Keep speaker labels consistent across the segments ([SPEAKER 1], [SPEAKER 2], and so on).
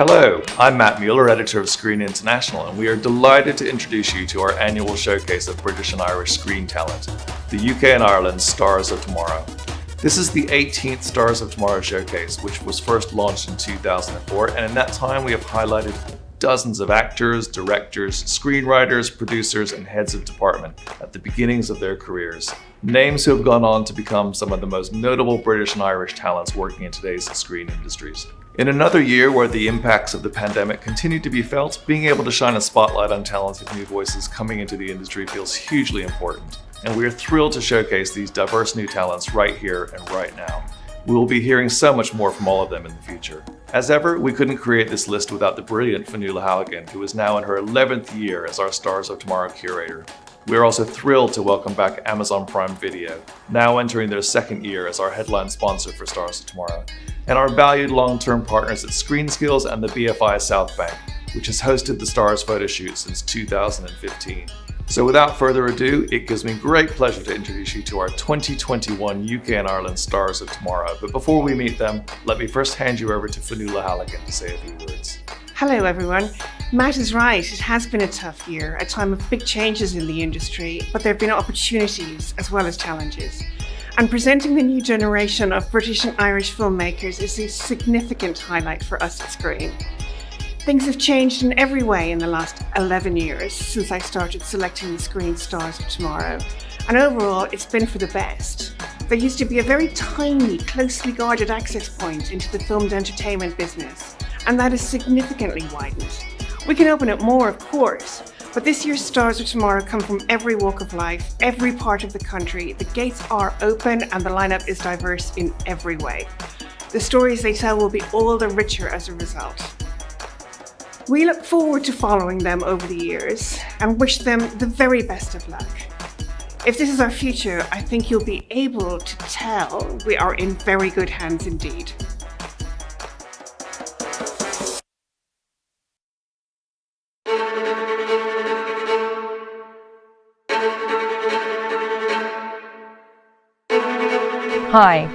[SPEAKER 1] Hello, I'm Matt Mueller, editor of Screen International, and we are delighted to introduce you to our annual showcase of British and Irish screen talent, the UK and Ireland Stars of Tomorrow. This is the 18th Stars of Tomorrow showcase, which was first launched in 2004, and in that time we have highlighted dozens of actors, directors, screenwriters, producers, and heads of department at the beginnings of their careers. Names who have gone on to become some of the most notable British and Irish talents working in today's screen industries. In another year where the impacts of the pandemic continue to be felt, being able to shine a spotlight on talented new voices coming into the industry feels hugely important. And we are thrilled to showcase these diverse new talents right here and right now. We will be hearing so much more from all of them in the future. As ever, we couldn't create this list without the brilliant Fionnuala Halligan, who is now in her 11th year as our Stars of Tomorrow curator. We are also thrilled to welcome back Amazon Prime Video, now entering their second year as our headline sponsor for Stars of Tomorrow, and our valued long-term partners at Screen Skills and the BFI South Bank, which has hosted the Stars photo shoot since 2015. So without further ado, it gives me great pleasure to introduce you to our 2021 UK and Ireland Stars of Tomorrow. But before we meet them, let me first hand you over to Fionnuala Halligan to say a few words.
[SPEAKER 2] Hello everyone. Matt is right, it has been a tough year, a time of big changes in the industry, but there have been opportunities as well as challenges. And presenting the new generation of British and Irish filmmakers is a significant highlight for us at Screen. Things have changed in every way in the last 11 years since I started selecting the Screen Stars of Tomorrow, and overall it's been for the best. There used to be a very tiny, closely guarded access point into the filmed entertainment business, and that has significantly widened. We can open it more, of course, but this year's Stars of Tomorrow come from every walk of life, every part of the country. The gates are open and the lineup is diverse in every way. The stories they tell will be all the richer as a result. We look forward to following them over the years and wish them the very best of luck. If this is our future, I think you'll be able to tell we are in very good hands indeed.
[SPEAKER 3] Hi,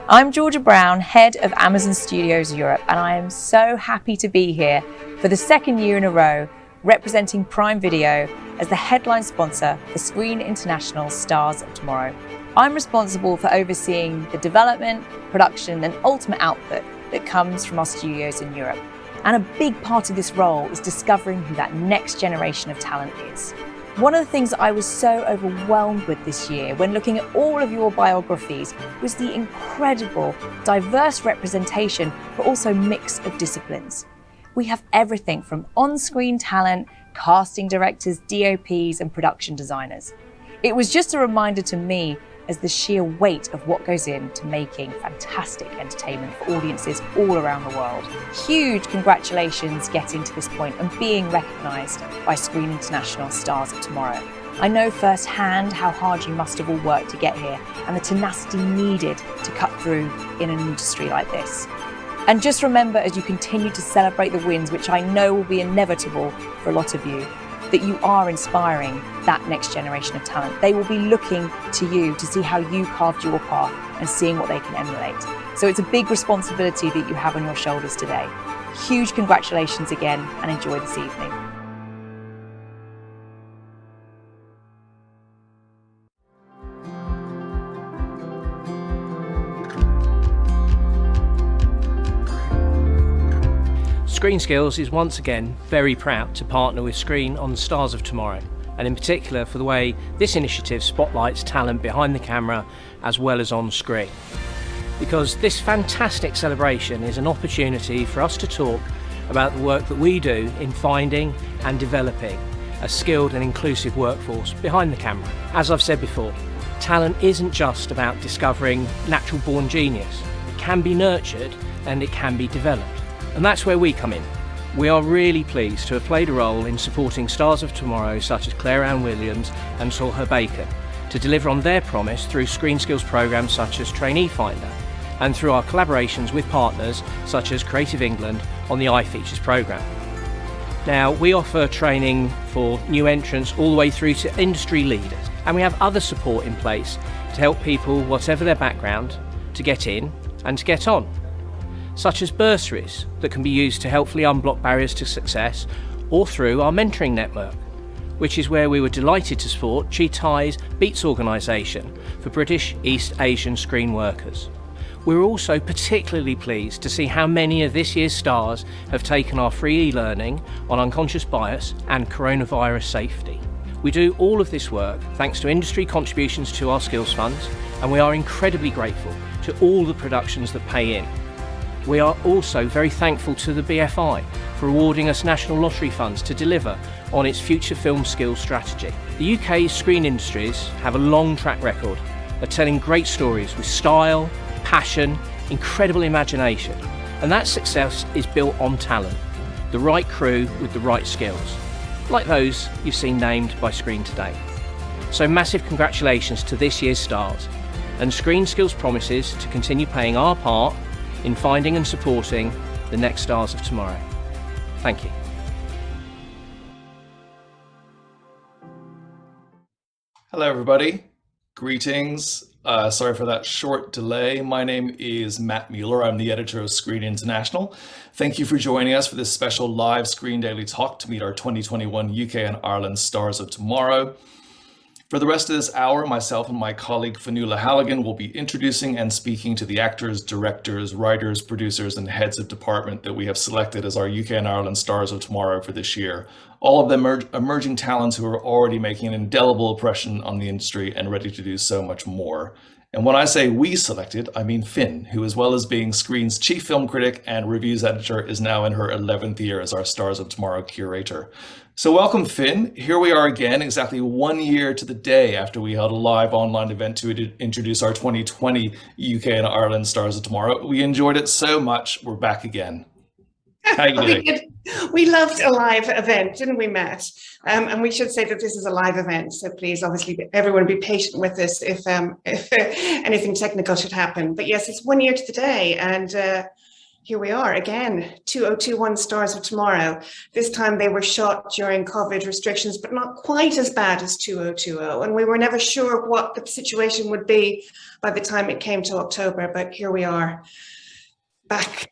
[SPEAKER 3] I'm Georgia Brown, head of Amazon Studios Europe, and I am so happy to be here for the second year in a row representing Prime Video as the headline sponsor for Screen International Stars of Tomorrow. I'm responsible for overseeing the development, production and ultimate output that comes from our studios in Europe. And a big part of this role is discovering who that next generation of talent is. One of the things I was so overwhelmed with this year when looking at all of your biographies was the incredible, diverse representation, but also mix of disciplines. We have everything from on-screen talent, casting directors, DOPs, and production designers. It was just a reminder to me as the sheer weight of what goes into making fantastic entertainment for audiences all around the world. Huge congratulations getting to this point and being recognised by Screen International Stars of Tomorrow. I know firsthand how hard you must have all worked to get here and the tenacity needed to cut through in an industry like this. And just remember, as you continue to celebrate the wins, which I know will be inevitable for a lot of you, that you are inspiring that next generation of talent. They will be looking to you to see how you carved your path and seeing what they can emulate. So it's a big responsibility that you have on your shoulders today. Huge congratulations again and enjoy this evening.
[SPEAKER 4] Screen Skills is once again very proud to partner with Screen on Stars of Tomorrow, and in particular for the way this initiative spotlights talent behind the camera as well as on screen. Because this fantastic celebration is an opportunity for us to talk about the work that we do in finding and developing a skilled and inclusive workforce behind the camera. As I've said before, talent isn't just about discovering natural born genius. It can be nurtured and it can be developed. And that's where we come in. We are really pleased to have played a role in supporting Stars of Tomorrow such as Claire Ann Williams and Saoirse Bacon to deliver on their promise through Screen Skills programmes such as Trainee Finder and through our collaborations with partners such as Creative England on the iFeatures programme. Now, we offer training for new entrants all the way through to industry leaders, and we have other support in place to help people, whatever their background, to get in and to get on. such as bursaries that can be used to helpfully unblock barriers to success, or through our mentoring network, which is where we were delighted to support Chitai's Beats organisation for British East Asian screen workers. We're also particularly pleased to see how many of this year's stars have taken our free e-learning on unconscious bias and coronavirus safety. We do all of this work thanks to industry contributions to our skills funds, and we are incredibly grateful to all the productions that pay in. We are also very thankful to the BFI for awarding us national lottery funds to deliver on its future film skills strategy. The UK's screen industries have a long track record of telling great stories with style, passion, incredible imagination, and that success is built on talent, the right crew with the right skills, like those you've seen named by Screen today. So massive congratulations to this year's stars, and Screen Skills promises to continue playing our part in finding and supporting the next stars of tomorrow. Thank you.
[SPEAKER 1] Hello, everybody. Greetings. Sorry for that short delay. My name is Matt Mueller. I'm the editor of Screen International. Thank you for joining us for this special live Screen Daily Talk to meet our 2021 UK and Ireland Stars of Tomorrow. For the rest of this hour, myself and my colleague Fionnuala Halligan will be introducing and speaking to the actors, directors, writers, producers, and heads of department that we have selected as our UK and Ireland Stars of Tomorrow for this year. All of them are emerging talents who are already making an indelible impression on the industry and ready to do so much more. And when I say we selected, I mean Finn, who, as well as being Screen's chief film critic and reviews editor, is now in her 11th year as our Stars of Tomorrow curator. So welcome, Finn. Here we are again, exactly 1 year to the day after we held a live online event to introduce our 2020 UK and Ireland Stars of Tomorrow. We enjoyed it so much, we're back again. How are you doing?
[SPEAKER 2] We loved a live event, didn't we, Matt? And we should say that this is a live event, so please, obviously, everyone be patient with us if anything technical should happen. But yes, it's 1 year to the day, and here we are again, 2021 Stars of Tomorrow. This time they were shot during COVID restrictions, but not quite as bad as 2020. And we were never sure what the situation would be by the time it came to October, but here we are. Back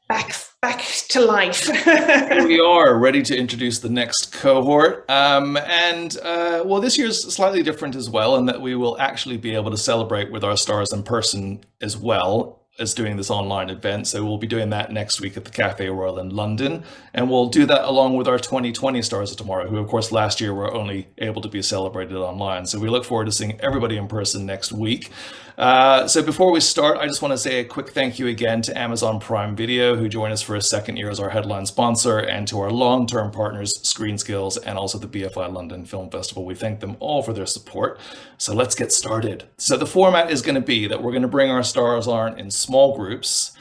[SPEAKER 2] to life.
[SPEAKER 1] Here we are, ready to introduce the next cohort. Well, this year's slightly different as well, in that we will actually be able to celebrate with our stars in person as well as doing this online event. So we'll be doing that next week at the Cafe Royal in London. And we'll do that along with our 2020 Stars of Tomorrow, who of course last year were only able to be celebrated online. So we look forward to seeing everybody in person next week. So before we start, I just want to say a quick thank you again to Amazon Prime Video, who joined us for a second year as our headline sponsor, and to our long-term partners, Screen Skills, and also the BFI London Film Festival. We thank them all for their support. So let's get started. So the format is going to be that we're going to bring our stars on in small groups,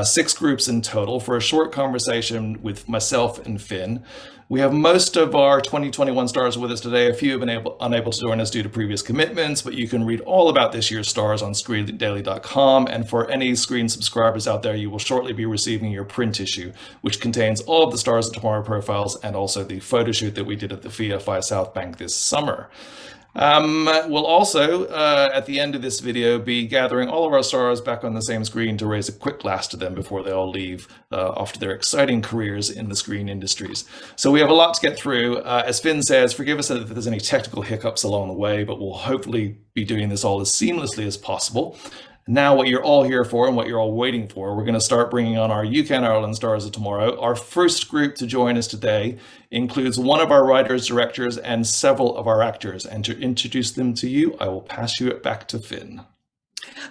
[SPEAKER 1] 6 groups in total, for a short conversation with myself and Finn. We have most of our 2021 stars with us today. A few have been unable to join us due to previous commitments, but you can read all about this year's stars on screendaily.com. And for any Screen subscribers out there, you will shortly be receiving your print issue, which contains all of the Stars of Tomorrow profiles and also the photo shoot that we did at the FIA South Bank this summer. We'll also, at the end of this video, be gathering all of our stars back on the same screen to raise a quick glass to them before they all leave off to their exciting careers in the screen industries. So we have a lot to get through. As Finn says, forgive us if there's any technical hiccups along the way, but we'll hopefully be doing this all as seamlessly as possible. Now, what you're all here for and what you're all waiting for, we're going to start bringing on our UK and Ireland Stars of Tomorrow. Our first group to join us today includes one of our writers, directors, and several of our actors. And to introduce them to you, I will pass you back to Finn.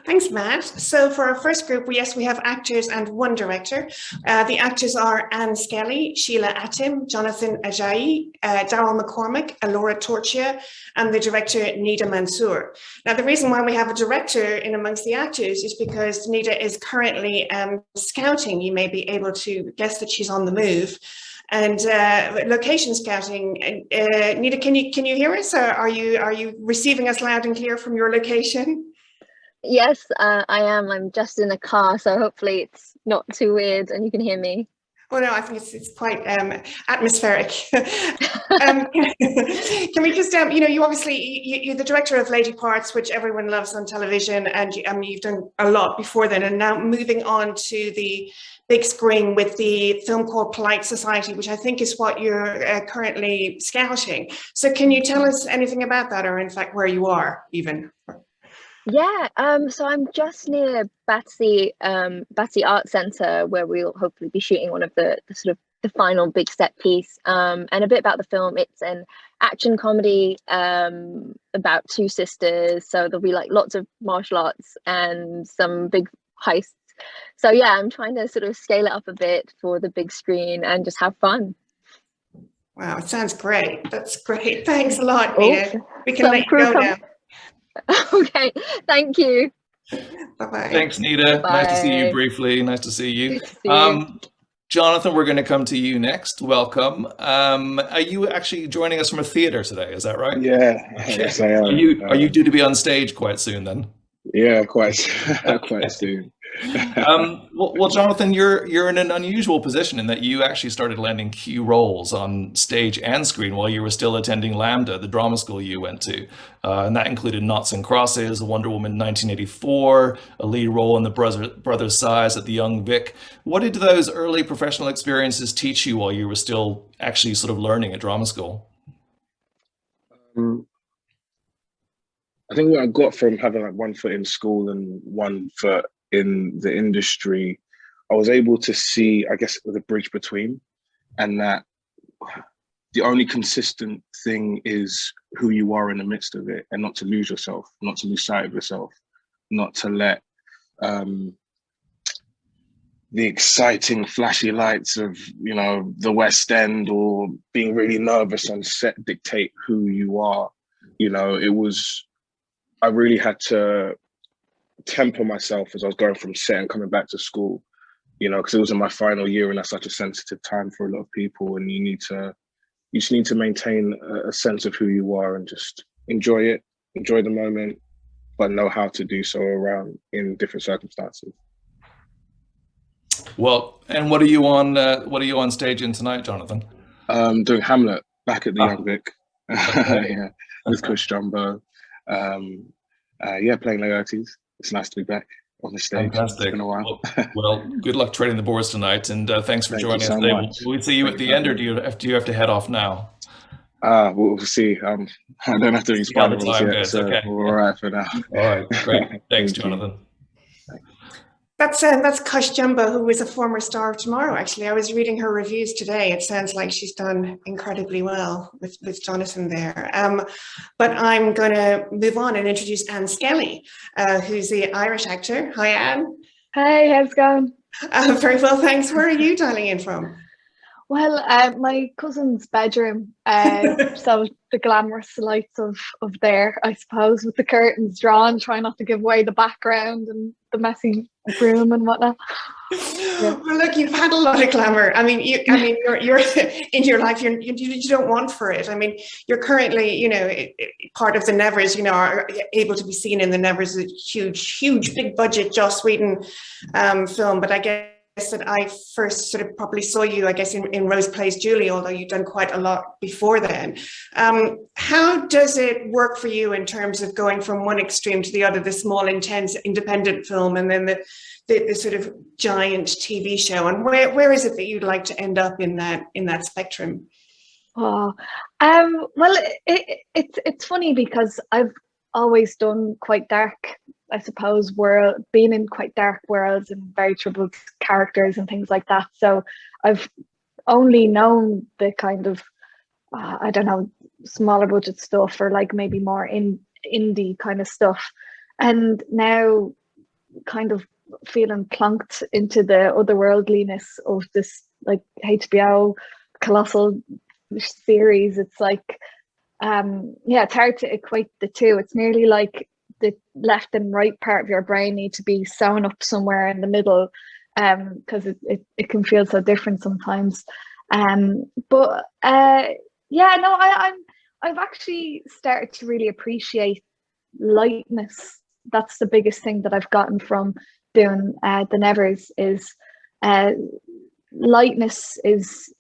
[SPEAKER 2] Thanks, Matt. So for our first group, we have actors and one director. The actors are Anne Skelly, Sheila Atim, Jonathan Ajayi, Daryl McCormick, Alora Torchia, and the director Nida Mansour. Now, the reason why we have a director in amongst the actors is because Nida is currently scouting. You may be able to guess that she's on the move. And location scouting. Nida, can you hear us? Are you receiving us loud and clear from your location?
[SPEAKER 5] Yes, I am. I'm just in a car, so hopefully it's not too weird and you can hear me.
[SPEAKER 2] Oh no, I think it's quite atmospheric. Can we just, you obviously, you're the director of Lady Parts, which everyone loves on television, and you've done a lot before then, and now moving on to the big screen with the film called Polite Society, which I think is what you're currently scouting. So can you tell us anything about that, or in fact where you are even?
[SPEAKER 5] Yeah, so I'm just near Battersea Art Centre, where we'll hopefully be shooting one of the sort of the final big set piece. And a bit about the film: it's an action comedy about two sisters. So there'll be like lots of martial arts and some big heists. So yeah, I'm trying to sort of scale it up a bit for the big screen and just have fun.
[SPEAKER 2] Wow, it sounds great. That's great. Thanks a lot, Nita. We can
[SPEAKER 5] Some
[SPEAKER 2] let you
[SPEAKER 5] crew
[SPEAKER 2] go now.
[SPEAKER 5] Okay, thank you.
[SPEAKER 2] Bye-bye.
[SPEAKER 1] Thanks, Nita.
[SPEAKER 5] Bye.
[SPEAKER 1] Nice to see you briefly. Nice to see you.
[SPEAKER 5] Good to see you.
[SPEAKER 1] Jonathan, we're going to come to you next. Welcome. Are you actually joining us from a theatre today? Is that right?
[SPEAKER 6] Yeah,
[SPEAKER 1] Okay.
[SPEAKER 6] yes, I am.
[SPEAKER 1] Are you due to be on stage quite soon then?
[SPEAKER 6] Yeah, quite soon.
[SPEAKER 1] Well, Jonathan, you're in an unusual position in that you actually started landing key roles on stage and screen while you were still attending Lambda, the drama school you went to, and that included Noughts and Crosses, Wonder Woman 1984, a lead role in The Brothers' Size at the Young Vic. What did those early professional experiences teach you while you were still actually sort of learning at drama school?
[SPEAKER 6] I think what I got from having like one foot in school and one foot in the industry, I was able to see, I guess, the bridge between, and that the only consistent thing is who you are in the midst of it, and not to lose yourself, not to lose sight of yourself, not to let the exciting flashy lights of, you know, the West End or being really nervous on set dictate who you are. You know, I really had to temper myself as I was going from set and coming back to school, you know, because it was in my final year, and that's such a sensitive time for a lot of people, and you just need to maintain a sense of who you are and just enjoy the moment, but know how to do so around in different circumstances.
[SPEAKER 1] Well, and what are you on stage in tonight, Jonathan?
[SPEAKER 6] Doing Hamlet back at the Young Vic. Yeah, with Chris Jumbo. Yeah, playing Laertes. It's nice to be back on the stage.
[SPEAKER 1] Fantastic.
[SPEAKER 6] It's been a while.
[SPEAKER 1] Well, good luck trading the boards tonight, and thanks for joining us today. Will we see you at the end, or do you have to head off now?
[SPEAKER 6] We'll see. I don't have to be Spider-Man yet, so
[SPEAKER 1] okay.
[SPEAKER 6] we're all right for now.
[SPEAKER 1] All right, great. Thanks, Jonathan.
[SPEAKER 2] That's Kush Jumbo, who is a former star of Tomorrow, actually. I was reading her reviews today. It sounds like she's done incredibly well with Jonathan there. But I'm going to move on and introduce Anne Skelly, who's the Irish actor. Hi, Anne.
[SPEAKER 7] Hey, how's it going?
[SPEAKER 2] Very well, thanks. Where are you dialing in from?
[SPEAKER 7] Well, my cousin's bedroom, so the glamorous lights of there, I suppose, with the curtains drawn, trying not to give away the background and the messy room and whatnot. Yeah.
[SPEAKER 2] Well, look, you've had a lot of glamour. I mean, you're in your life. You don't want for it. I mean, you're currently, you know, part of the Nevers. You know, are able to be seen in the Nevers, a huge, big budget Joss Whedon film. But I guess that I first sort of probably saw you, I guess, in Rose Plays Julie, although you've done quite a lot before then. How does it work for you in terms of going from one extreme to the other, the small, intense, independent film, and then the sort of giant TV show? And where is it that you'd like to end up in that spectrum?
[SPEAKER 7] Oh, well, it's funny because I've always done quite dark, I suppose, being in quite dark worlds and very troubled characters and things like that. So I've only known the kind of, I don't know, smaller budget stuff, or like maybe more indie kind of stuff. And now kind of feeling plunked into the otherworldliness of this like HBO colossal series. It's like, it's hard to equate the two. It's nearly like the left and right part of your brain need to be sewn up somewhere in the middle, because it can feel so different sometimes. I've actually started to really appreciate lightness. That's the biggest thing that I've gotten from doing the Nevers, is lightness is,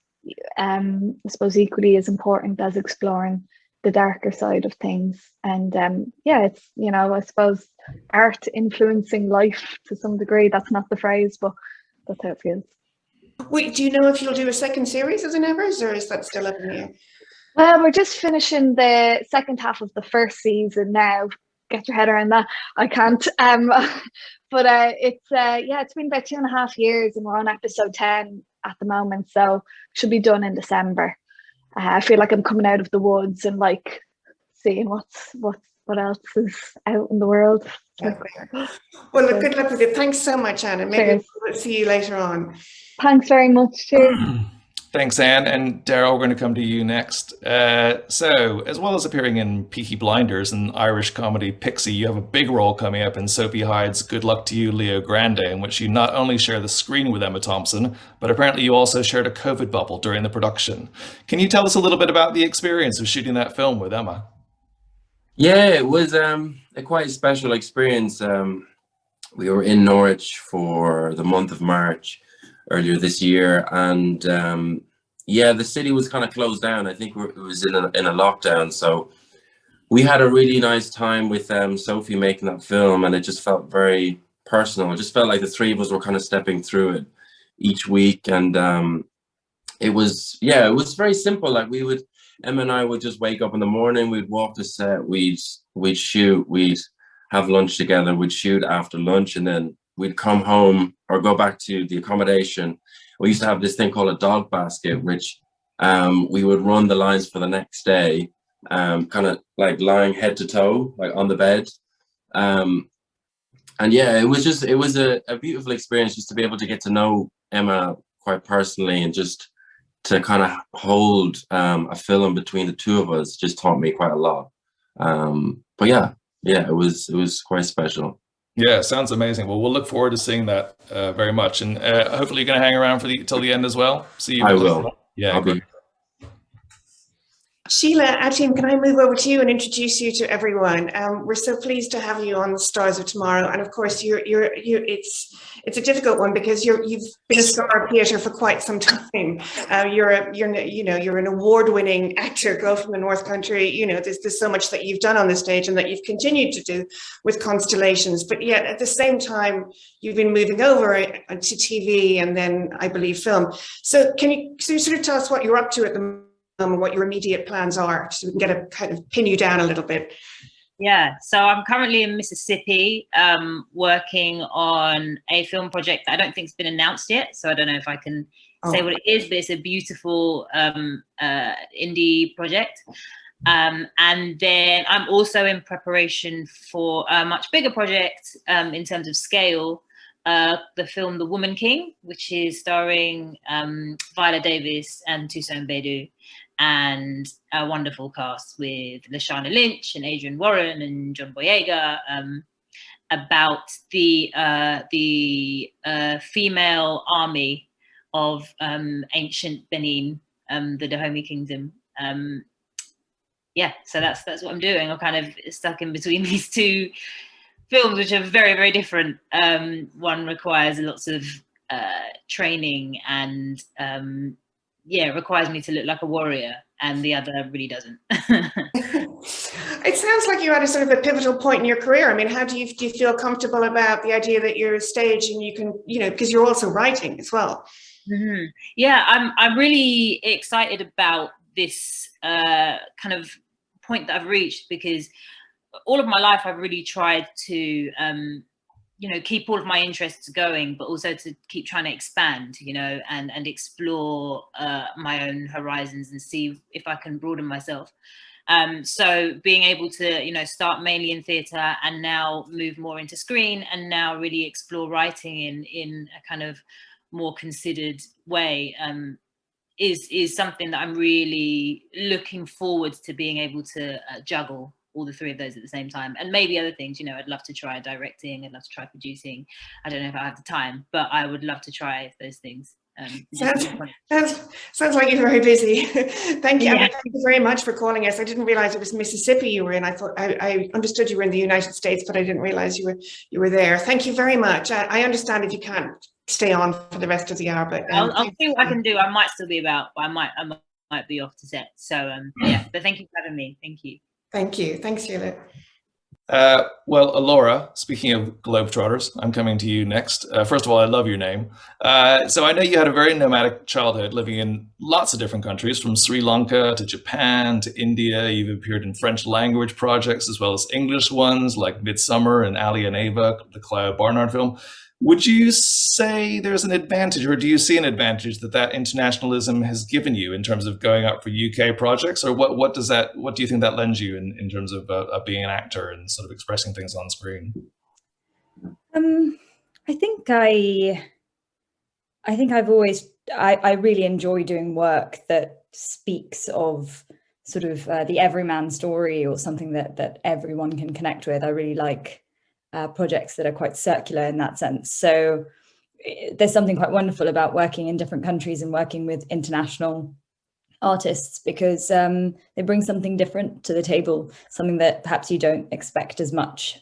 [SPEAKER 7] I suppose, equally as important as exploring the darker side of things. And yeah, it's, I suppose art influencing life to some degree. That's not the phrase, but that's how it feels.
[SPEAKER 2] Wait, do you know if you'll do a second series as an Evers, or is that still up in the air?
[SPEAKER 7] Well, we're just finishing the second half of the first season now. Get your head around that. I can't. But it's it's been about 2.5 years, and we're on episode 10 at the moment, so should be done in December. I feel like I'm coming out of the woods and like seeing what else is out in the world.
[SPEAKER 2] Yeah. Well, look, good luck with it. Thanks so much, Anna. Maybe we'll see you later on.
[SPEAKER 7] Thanks very much. Cheers.
[SPEAKER 1] Thanks, Anne. And Daryl, we're going to come to you next. So, as well as appearing in Peaky Blinders and Irish comedy Pixie, you have a big role coming up in Sophie Hyde's Good Luck to You, Leo Grande, in which you not only share the screen with Emma Thompson, but apparently you also shared a COVID bubble during the production. Can you tell us a little bit about the experience of shooting that film with Emma?
[SPEAKER 8] Yeah, it was a quite special experience. We were in Norwich for the month of March earlier this year, and the city was kind of closed down. I think it was in a lockdown, so we had a really nice time with Sophie making that film, and it just felt very personal. It just felt like the three of us were kind of stepping through it each week, and it was very simple. Like Emma and I would just wake up in the morning, we'd walk the set, we'd shoot, we'd have lunch together, we'd shoot after lunch, and then we'd come home or go back to the accommodation. We used to have this thing called a dog basket, which we would run the lines for the next day, kind of like lying head to toe, like on the bed. And yeah, it was a beautiful experience just to be able to get to know Emma quite personally, and just to kind of hold a film between the two of us just taught me quite a lot. But yeah, it was quite special.
[SPEAKER 1] Yeah, sounds amazing. Well, we'll look forward to seeing that very much, and hopefully you're going to hang around till the end as well. See you.
[SPEAKER 8] I will.
[SPEAKER 1] Yeah, great.
[SPEAKER 2] Sheila, Atim, can I move over to you and introduce you to everyone? We're so pleased to have you on the Stars of Tomorrow, and of course, it's a difficult one because you've been a star of theatre for quite some time. You're an award-winning actor, girl from the North Country. There's so much that you've done on the stage and that you've continued to do with Constellations, but yet at the same time, you've been moving over to TV and then, I believe, film. So can you sort of tell us what you're up to at the moment? And what your immediate plans are, so we can get a kind of pin you down a little bit.
[SPEAKER 9] Yeah, so I'm currently in Mississippi, working on a film project that I don't think has been announced yet, so I don't know if I can say what it is, but it's a beautiful indie project. And then I'm also in preparation for a much bigger project in terms of scale, the film The Woman King, which is starring Viola Davis and Toussaint Bedu, and a wonderful cast with Lashana Lynch and Adrian Warren and John Boyega, about the female army of ancient Benin, the Dahomey Kingdom. So that's what I'm doing. I'm kind of stuck in between these two films, which are very, very different. One requires lots of training and requires me to look like a warrior, and the other really doesn't.
[SPEAKER 2] It sounds like you're at a sort of a pivotal point in your career. I mean, how do you feel comfortable about the idea that you're a stage and you can, because you're also writing as well?
[SPEAKER 9] Mm-hmm. Yeah, I'm really excited about this kind of point that I've reached, because all of my life I've really tried to keep all of my interests going, but also to keep trying to expand, and explore my own horizons and see if I can broaden myself. So being able to, start mainly in theatre and now move more into screen, and now really explore writing in a kind of more considered way, is something that I'm really looking forward to being able to juggle all the three of those at the same time, and maybe other things. I'd love to try directing, I'd love to try producing. I don't know if I have the time, but I would love to try those things.
[SPEAKER 2] Sounds like you're very busy. Thank you.
[SPEAKER 9] Yeah.
[SPEAKER 2] Thank you very much for calling us. I didn't realize it was Mississippi you were in. I understood you were in the United States, but I didn't realize you were there. Thank you very much. I understand if you can't stay on for the rest of the hour, but
[SPEAKER 9] I'll see what I can do. I might still be about, but I might be off to set. So yeah, but thank you for having me. Thank you.
[SPEAKER 2] Thank you. Thanks, Sheila.
[SPEAKER 1] Well, Laura, speaking of Globetrotters, I'm coming to you next. First of all, I love your name. So I know you had a very nomadic childhood, living in lots of different countries, from Sri Lanka to Japan to India. You've appeared in French language projects as well as English ones like Midsummer and Ali and Ava, the Clive Barnard film. Would you say there's an advantage, or do you see an advantage that internationalism has given you in terms of going out for UK projects, or what do you think that lends you in terms of being an actor and sort of expressing things on screen?
[SPEAKER 10] I think I really enjoy doing work that speaks of sort of the everyman story, or something that everyone can connect with. I really like projects that are quite circular in that sense. So there's something quite wonderful about working in different countries and working with international artists, because they bring something different to the table, something that perhaps you don't expect as much,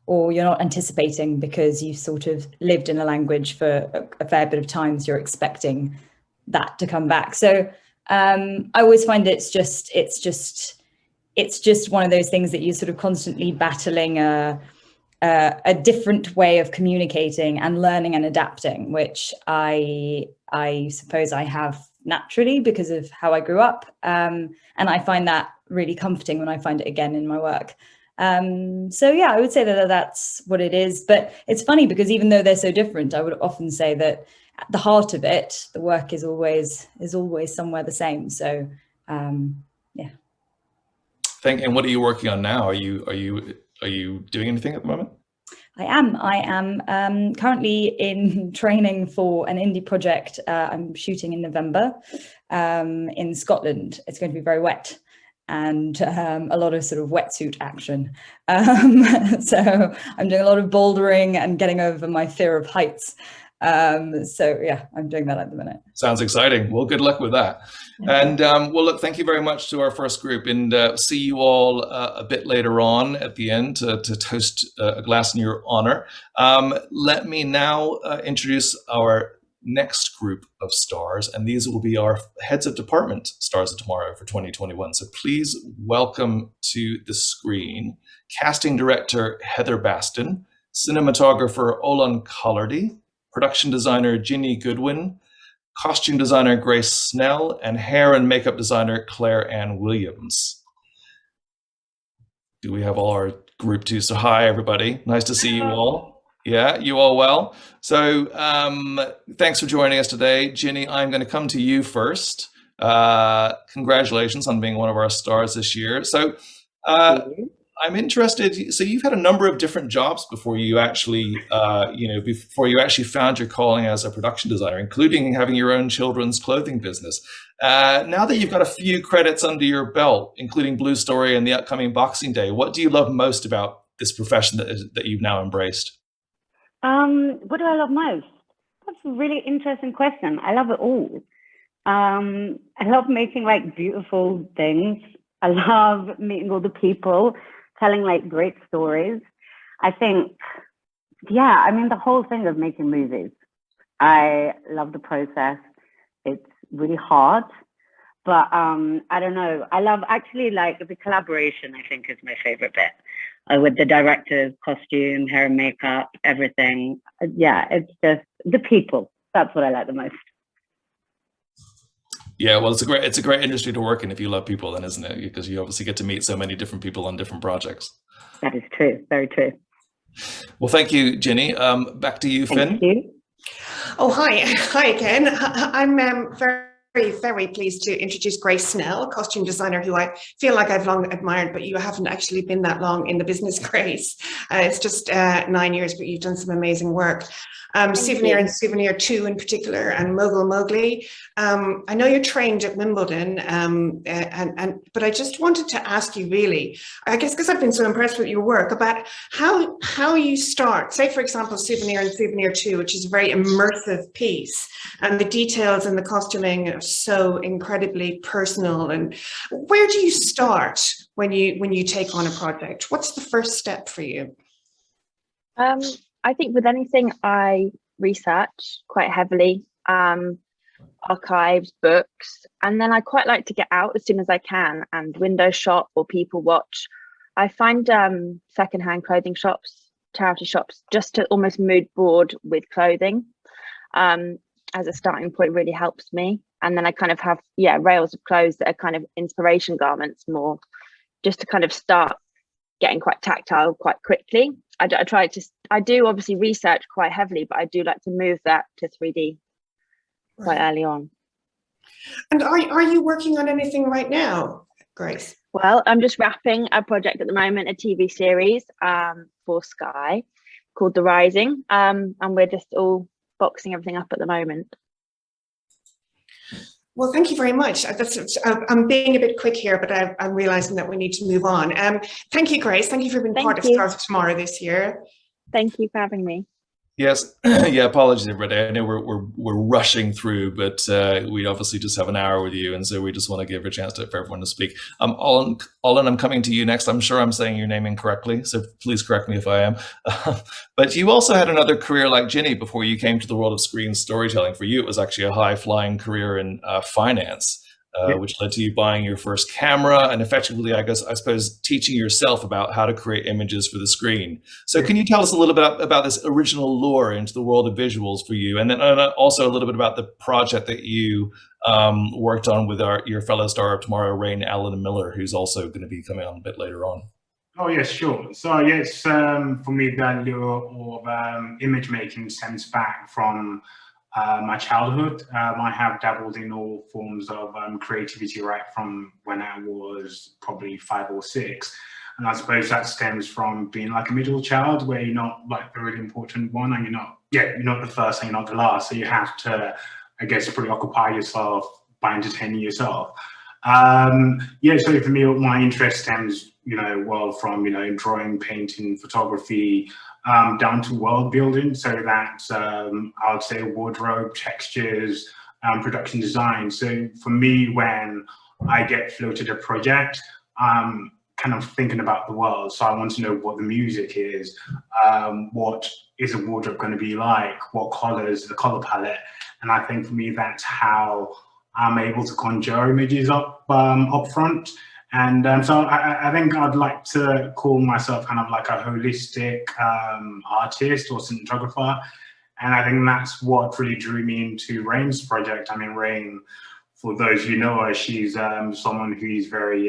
[SPEAKER 10] or you're not anticipating because you've sort of lived in a language for a fair bit of time, so you're expecting that to come back. So I always find it's just one of those things that you're sort of constantly battling a different way of communicating and learning and adapting, which I suppose I have naturally because of how I grew up. And I find that really comforting when I find it again in my work. So yeah, I would say that that's what it is. But it's funny because even though they're so different, I would often say that at the heart of it, the work is always somewhere the same. So yeah.
[SPEAKER 1] And what are you working on now? Are you doing anything at the moment?
[SPEAKER 10] I am currently in training for an indie project. I'm shooting in November in Scotland. It's going to be very wet and a lot of sort of wetsuit action. So I'm doing a lot of bouldering and getting over my fear of heights. So yeah, I'm doing that at the minute.
[SPEAKER 1] Sounds exciting. Well, good luck with that. And well, look, thank you very much to our first group, and see you all a bit later on at the end to toast a glass in your honor. Let me now introduce our next group of stars, and these will be our heads of department stars of tomorrow for 2021. So please welcome to the screen casting director Heather Baston, cinematographer Olan Collardy, production designer Ginny Goodwin, costume designer Grace Snell, and hair and makeup designer Claire Ann Williams. Do we have all our group two? So hi, everybody. Nice to see you all. Yeah, you all well? So thanks for joining us today. Ginny, I'm going to come to you first. Congratulations on being one of our stars this year. So I'm interested. So you've had a number of different jobs before you actually, before you actually found your calling as a production designer, including having your own children's clothing business. Now that you've got a few credits under your belt, including Blue Story and the upcoming Boxing Day, what do you love most about this profession that you've now embraced?
[SPEAKER 11] What do I love most? That's a really interesting question. I love it all. I love making like beautiful things. I love meeting all the people, telling like great stories. I think, yeah, I mean, the whole thing of making movies, I love the process. It's really hard, but I don't know. I love actually like the collaboration, I think is my favorite bit. With the directors, costume, hair and makeup, everything. Yeah, it's just the people. That's what I like the most.
[SPEAKER 1] Yeah, well, it's a great industry to work in if you love people, then, isn't it? Because you obviously get to meet so many different people on different projects.
[SPEAKER 11] That is true. Very true.
[SPEAKER 1] Well, thank you, Ginny. Back to you, Finn.
[SPEAKER 11] Thank you.
[SPEAKER 2] Oh, hi again. I'm very pleased to introduce Grace Snell, costume designer, who I feel like I've long admired, but you haven't actually been that long in the business, Grace. It's just 9 years, but you've done some amazing work. Souvenir and Souvenir 2 in particular, and Mogul Mowgli. I know you're trained at Wimbledon, but I just wanted to ask you really, I guess because I've been so impressed with your work, about how you start, say for example, Souvenir and Souvenir 2, which is a very immersive piece, and the details and the costuming are so incredibly personal. And where do you start when you take on a project? What's the first step for you?
[SPEAKER 5] I think with anything, I research quite heavily, archives, books, and then I quite like to get out as soon as I can and window shop or people watch. I find secondhand clothing shops, charity shops, just to almost mood board with clothing as a starting point really helps me. And then I kind of have, rails of clothes that are kind of inspiration garments more, just to kind of start getting quite tactile quite quickly. I do obviously research quite heavily, but I do like to move that to 3D quite early on. And
[SPEAKER 2] are you working on anything right now, Grace?
[SPEAKER 5] Well, I'm just wrapping a project at the moment, a TV series for Sky called The Rising, and we're just all boxing everything up at the moment.
[SPEAKER 2] Well, thank you very much. I'm being a bit quick here, but I'm realizing that we need to move on. Thank you, Grace. Thank you for being part of Stars of Tomorrow this year.
[SPEAKER 5] Thank you for having me.
[SPEAKER 1] Yes, yeah, apologies everybody. I know we're rushing through, but we obviously just have an hour with you, and so we just want to give a chance for everyone to speak. Olin, I'm coming to you next. I'm sure I'm saying your name incorrectly, so please correct me if I am. But you also had another career like Ginny before you came to the world of screen storytelling. For you, it was actually a high-flying career in finance. Which led to you buying your first camera and effectively, I suppose, teaching yourself about how to create images for the screen. So can you tell us a little bit about this original lure into the world of visuals for you? And then also a little bit about the project that you worked on with your fellow star of tomorrow, Rain Allen Miller, who's also going to be coming on a bit later on.
[SPEAKER 12] Oh, yes, sure. So, yes, for me, the lure of image making stems back from my childhood. I have dabbled in all forms of creativity right from when I was probably 5 or 6. And I suppose that stems from being like a middle child where you're not like the really important one and you're not the first and you're not the last. So you have to, I guess, preoccupy yourself by entertaining yourself. So for me, my interest stems, from, drawing, painting, photography, down to world building. So that's, I would say, wardrobe, textures, production design. So for me, when I get floated a project, I'm kind of thinking about the world. So I want to know what the music is, what is a wardrobe going to be like, what colors, the color palette. And I think for me, that's how I'm able to conjure images up front. And so I think I'd like to call myself kind of like a holistic artist or cinematographer. And I think that's what really drew me into Rain's project. I mean, Rain, for those who know her, she's someone who's very,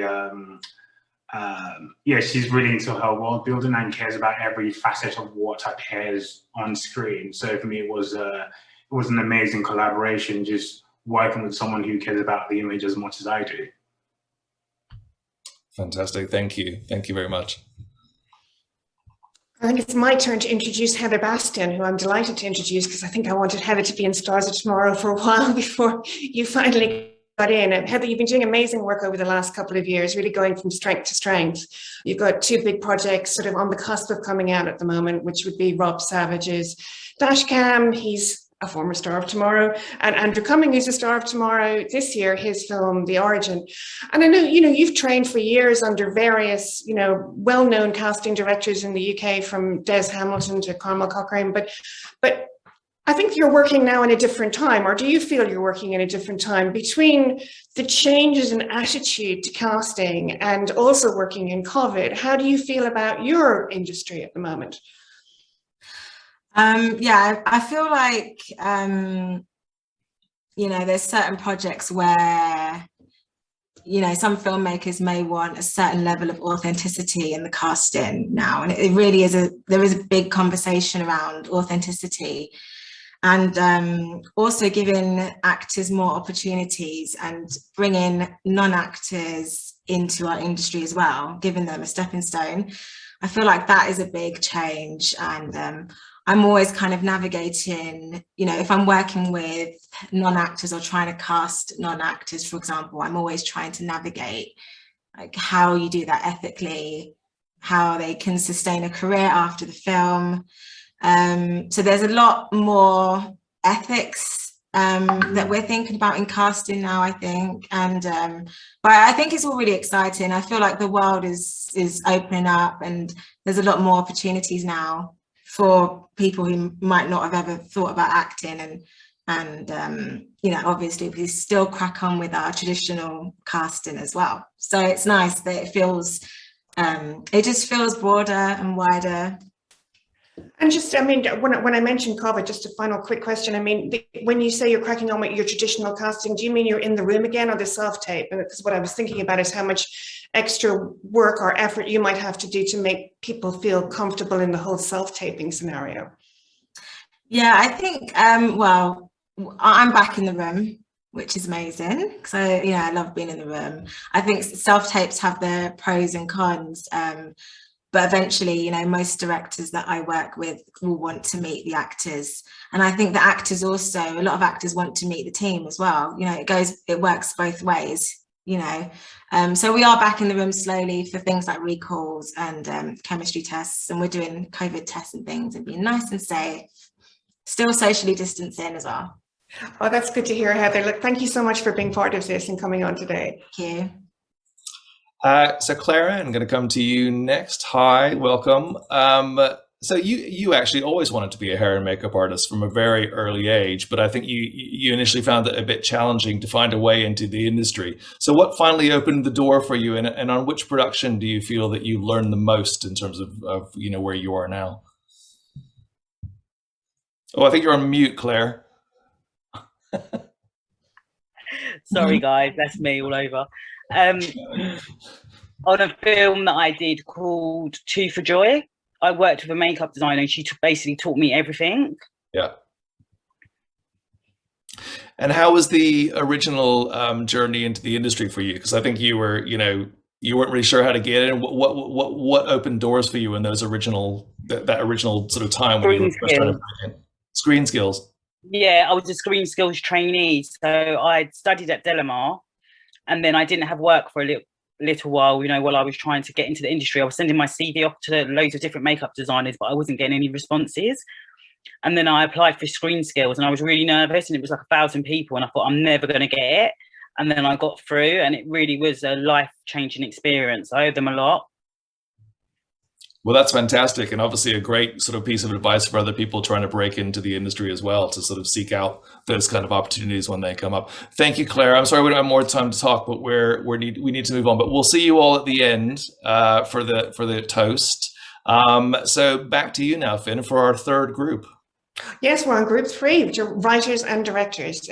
[SPEAKER 12] she's really into her world building and cares about every facet of what appears on screen. So for me, it was an amazing collaboration, just working with someone who cares about the image as much as I do.
[SPEAKER 1] Fantastic. Thank you. Thank you very much.
[SPEAKER 2] I think it's my turn to introduce Heather Bastian, who I'm delighted to introduce because I think I wanted Heather to be in Stars of Tomorrow for a while before you finally got in. And Heather, you've been doing amazing work over the last couple of years, really going from strength to strength. You've got 2 big projects sort of on the cusp of coming out at the moment, which would be Rob Savage's Dashcam. He's a former star of Tomorrow, and Andrew Cumming, who's a star of Tomorrow this year, his film The Origin. And I know you've trained for years under various well-known casting directors in the UK, from Des Hamilton to Cormac Cochrane, but I think you're working now in a different time, or do you feel you're working in a different time between the changes in attitude to casting and also working in COVID? How do you feel about your industry at the moment?
[SPEAKER 13] I feel like, there's certain projects where, some filmmakers may want a certain level of authenticity in the casting now. And it really is there is a big conversation around authenticity and also giving actors more opportunities and bringing non-actors into our industry as well, giving them a stepping stone. I feel like that is a big change. And I'm always kind of navigating, you know, if I'm working with non-actors or trying to cast non-actors, for example, I'm always trying to navigate like how you do that ethically, how they can sustain a career after the film. So there's a lot more ethics that we're thinking about in casting now, I think. And but I think it's all really exciting. I feel like the world is opening up, and there's a lot more opportunities now for people who might not have ever thought about acting. And you know, obviously we still crack on with our traditional casting as well. So it's nice that it feels it just feels broader and wider.
[SPEAKER 2] And just, I mean, when I mentioned COVID, just a final quick question. I mean, when you say you're cracking on with your traditional casting, do you mean you're in the room again, or the self-tape? Because what I was thinking about is how much extra work or effort you might have to do to make people feel comfortable in the whole self-taping scenario.
[SPEAKER 13] Yeah, I think, well, I'm back in the room, which is amazing. So, yeah, I love being in the room. I think self-tapes have their pros and cons. But eventually, you know, most directors that I work with will want to meet the actors. And I think the actors also, a lot of actors want to meet the team as well. You know, it works both ways, you know. So we are back in the room slowly for things like recalls and chemistry tests. And we're doing COVID tests and things and being nice and safe, still socially distancing as well.
[SPEAKER 2] Oh, that's good to hear, Heather. Look, thank you so much for being part of this and coming on today.
[SPEAKER 13] Thank you.
[SPEAKER 1] So Clara, I'm going to come to you next. Hi, welcome. So you actually always wanted to be a hair and makeup artist from a very early age, but I think you initially found it a bit challenging to find a way into the industry. So what finally opened the door for you, and on which production do you feel that you learned the most in terms of you know, where you are now? Oh, I think you're on mute, Claire.
[SPEAKER 14] Sorry guys, that's me all over. On a film that I did called Two for Joy, I worked with a makeup designer and she basically taught me everything.
[SPEAKER 1] Yeah. And how was the original journey into the industry for you? Because I think you were, you know, you weren't really sure how to get in. What opened doors for you in those original that original sort of time when you were first trying to break in? Screen skills.
[SPEAKER 14] Yeah, I was a screen skills trainee, so I studied at Delamar, and then I didn't have work for a little while, you know, while I was trying to get into the industry. I was sending my CV off to loads of different makeup designers, but I wasn't getting any responses. And then I applied for screen skills and I was really nervous, and it was like 1,000 people, and I thought I'm never going to get it. And then I got through, and it really was a life-changing experience. I owe them a lot.
[SPEAKER 1] Well, that's fantastic, and obviously a great sort of piece of advice for other people trying to break into the industry as well, to sort of seek out those kind of opportunities when they come up. Thank you, Claire. I'm sorry we don't have more time to talk, but we need to move on. But we'll see you all at the end for the toast. So back to you now, Finn, for our third group.
[SPEAKER 2] Yes, we're on group 3, which are writers and directors.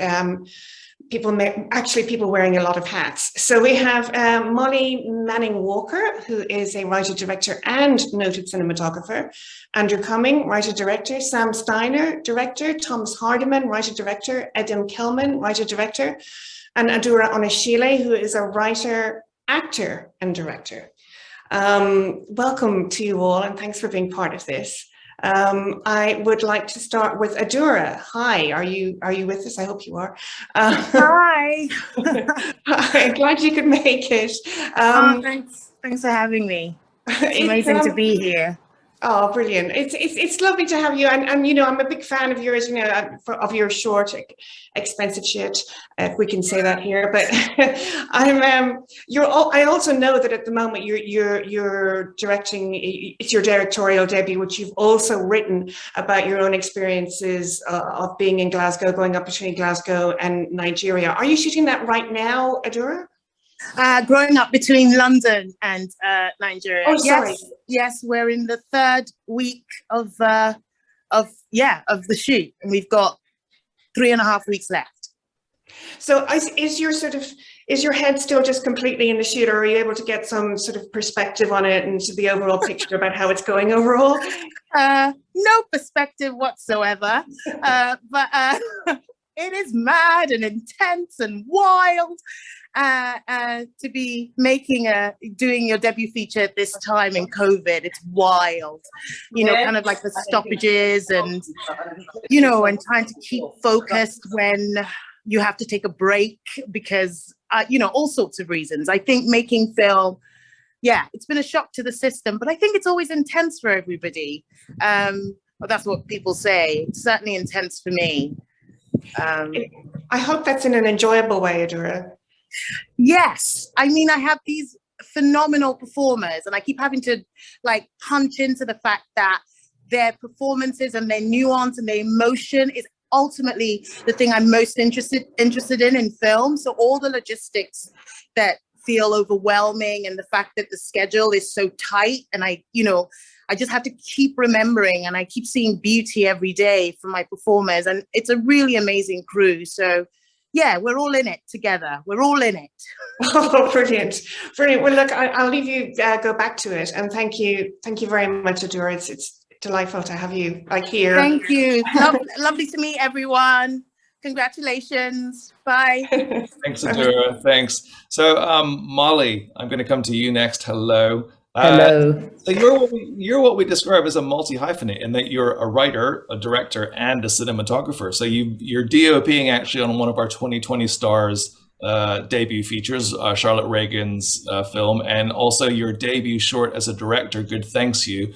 [SPEAKER 2] People wearing a lot of hats. So we have Molly Manning-Walker, who is a writer-director and noted cinematographer. Andrew Cumming, writer-director. Sam Steiner, director. Thomas Hardiman, writer-director. Adam Kelman, writer-director. And Adura Onashile, who is a writer, actor, and director. Welcome to you all, and thanks for being part of this. I would like to start with Adura. Hi, are you with us? I hope you are.
[SPEAKER 15] Hi.
[SPEAKER 2] Hi, glad you could make it.
[SPEAKER 15] Thanks for having me. It's amazing to be here.
[SPEAKER 2] Oh, brilliant! It's lovely to have you, and you know, I'm a big fan of yours. You know, of your short, expensive shit, if we can say that here. But I also know that at the moment you're directing. It's your directorial debut, which you've also written about your own experiences of being in Glasgow, going up between Glasgow and Nigeria. Are you shooting that right now, Adura?
[SPEAKER 15] Growing up between London and Nigeria.
[SPEAKER 2] Oh, sorry.
[SPEAKER 15] Yes, we're in the 3rd week of the shoot, and we've got 3.5 weeks left.
[SPEAKER 2] So is your head still just completely in the shoot, or are you able to get some sort of perspective on it and to the overall picture about how it's going overall?
[SPEAKER 15] No perspective whatsoever, but it is mad and intense and wild to be doing your debut feature at this time in COVID. It's wild, kind of like the stoppages and, and trying to keep focused when you have to take a break because, all sorts of reasons. I think making film, it's been a shock to the system, but I think it's always intense for everybody. Well, that's what people say. It's certainly intense for me.
[SPEAKER 2] I hope that's in an enjoyable way, Adura.
[SPEAKER 15] Yes. I mean, I have these phenomenal performers and I keep having to punch into the fact that their performances and their nuance and their emotion is ultimately the thing I'm most interested in film. So all the logistics that feel overwhelming and the fact that the schedule is so tight and I just have to keep remembering and I keep seeing beauty every day from my performers and it's a really amazing crew. So we're all in it together. We're all in it.
[SPEAKER 2] Oh, brilliant. Brilliant. Well, look, I'll leave you go back to it. And thank you very much, Adura. It's delightful to have you here.
[SPEAKER 15] Thank you. Lovely to meet everyone. Congratulations. Bye.
[SPEAKER 1] Thanks, Adura. Thanks. So, Molly, I'm going to come to you next. Hello.
[SPEAKER 16] Hello.
[SPEAKER 1] So you're what we describe as a multi-hyphenate in that you're a writer, a director, and a cinematographer. So you're DOPing actually on one of our 2020 Stars debut features, Charlotte Reagan's film, and also your debut short as a director, Good Thanks You,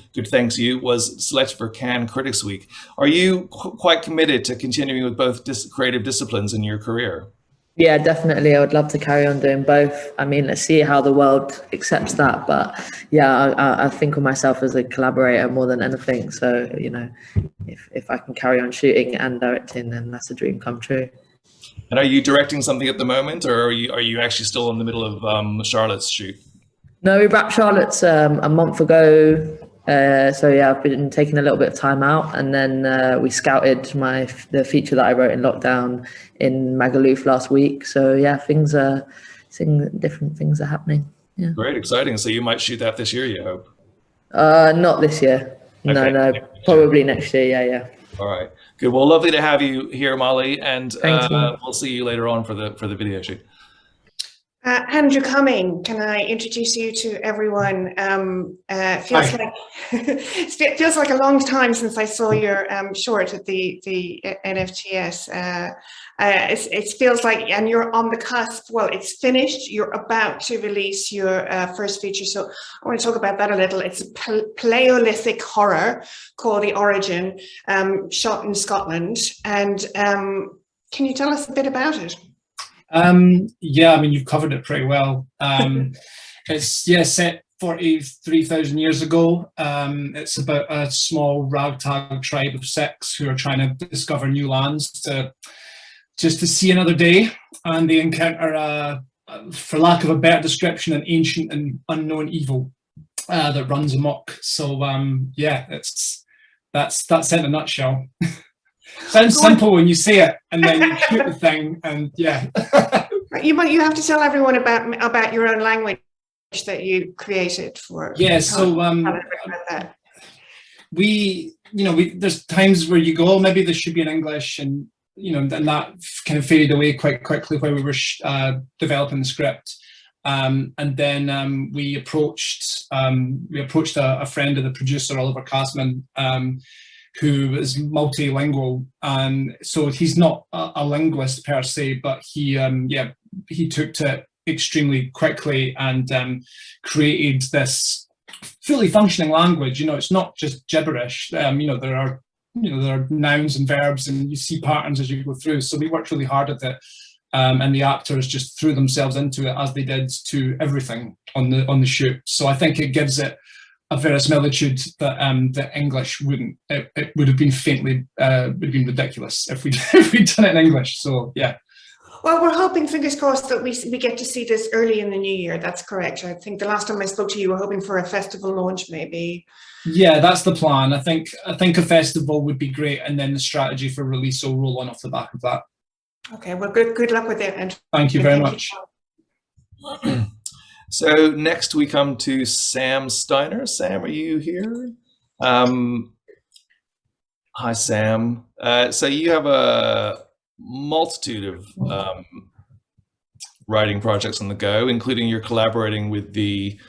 [SPEAKER 1] was selected for Cannes Critics Week. Are you quite committed to continuing with both creative disciplines in your career?
[SPEAKER 16] Yeah, definitely. I would love to carry on doing both. I mean, let's see how the world accepts that. But yeah, I think of myself as a collaborator more than anything. So, if I can carry on shooting and directing, then that's a dream come true.
[SPEAKER 1] And are you directing something at the moment, or are you actually still in the middle of Charlotte's shoot?
[SPEAKER 16] No, we wrapped Charlotte's a month ago. So yeah, I've been taking a little bit of time out, and then we scouted the feature that I wrote in lockdown in Magaluf last week. So yeah, different things are happening. Yeah.
[SPEAKER 1] Great, exciting. So you might shoot that this year, you hope?
[SPEAKER 16] Not this year.
[SPEAKER 1] Okay.
[SPEAKER 16] No, probably next year. Yeah.
[SPEAKER 1] All right, good. Well, lovely to have you here, Molly, and
[SPEAKER 16] Thank you.
[SPEAKER 1] We'll see you later on for the video shoot.
[SPEAKER 2] Andrew Cumming, can I introduce you to everyone? Feels like a long time since I saw your short at the NFTS. It feels like, and you're on the cusp. Well, it's finished. You're about to release your first feature. So I want to talk about that a little. It's a Paleolithic horror called The Origin, shot in Scotland. And can you tell us a bit about it?
[SPEAKER 17] Yeah, I mean, you've covered it pretty well. It's set 43,000 years ago. It's about a small ragtag tribe of 6 who are trying to discover new lands to see another day, and they encounter for lack of a better description, an ancient and unknown evil that runs amok. So that's it in a nutshell. Sounds simple when you say it, and then you shoot the thing, and yeah.
[SPEAKER 2] You have to tell everyone about your own language that you created for.
[SPEAKER 17] Yeah, so there's times where you go, oh, maybe this should be in English, and and that kind of faded away quite quickly while we were developing the script. And then we approached a friend of the producer, Oliver Kasman, who is multilingual, and so he's not a linguist per se, but he took to it extremely quickly and created this fully functioning language. It's not just gibberish. There are nouns and verbs, and you see patterns as you go through. So we worked really hard at it, and the actors just threw themselves into it, as they did to everything on the shoot. So I think it gives it a verisimilitude that the English wouldn't. It would have been faintly would have been ridiculous if we'd done it in English. So yeah.
[SPEAKER 2] Well, we're hoping, fingers crossed, that we get to see this early in the new year. That's correct. I think the last time I spoke to you, we're hoping for a festival launch, maybe.
[SPEAKER 17] Yeah, that's the plan. I think a festival would be great, and then the strategy for release will roll on off the back of that.
[SPEAKER 2] Okay. Well, good luck with it. And
[SPEAKER 17] thank you very much.
[SPEAKER 1] So next we come to Sam Steiner. Sam, are you here? Hi, Sam. So you have a multitude of writing projects on the go, including you're collaborating with the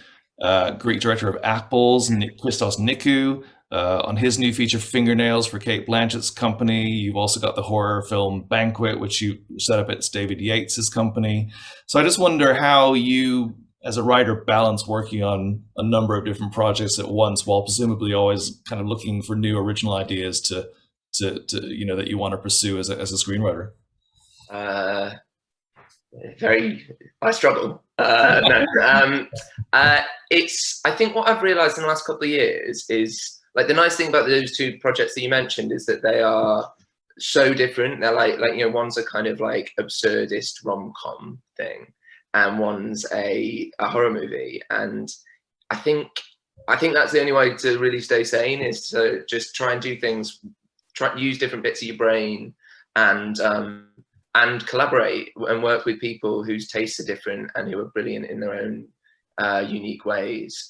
[SPEAKER 1] Greek director of Apples, Christos Nikou, on his new feature Fingernails for Kate Blanchett's company. You've also got the horror film Banquet, which you set up at David Yates's company. So I just wonder how you, as a writer, balance working on a number of different projects at once, while presumably always kind of looking for new original ideas to you know, that you want to pursue as a screenwriter.
[SPEAKER 18] I struggle. It's, I think what I've realized in the last couple of years is, like, the nice thing about those two projects that you mentioned is that they are so different. They're like you know, one's a kind of like absurdist rom-com thing, and one's a horror movie. And I think that's the only way to really stay sane, is to just try and do things, try use different bits of your brain, and collaborate and work with people whose tastes are different and who are brilliant in their own unique ways.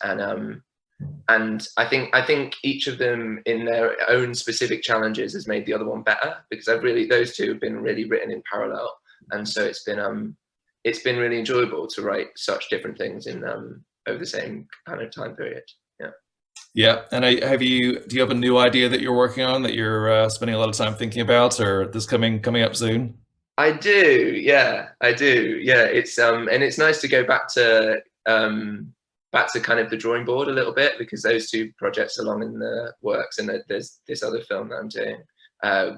[SPEAKER 18] And I think each of them in their own specific challenges has made the other one better, because those two have been really written in parallel, and so it's been really enjoyable to write such different things in over the same kind of time period.
[SPEAKER 1] Yeah, and do you have a new idea that you're working on that you're spending a lot of time thinking about, or this coming up soon?
[SPEAKER 18] I do, yeah, it's and it's nice to go back to kind of the drawing board a little bit, because those two projects are long in the works, and there's this other film that I'm doing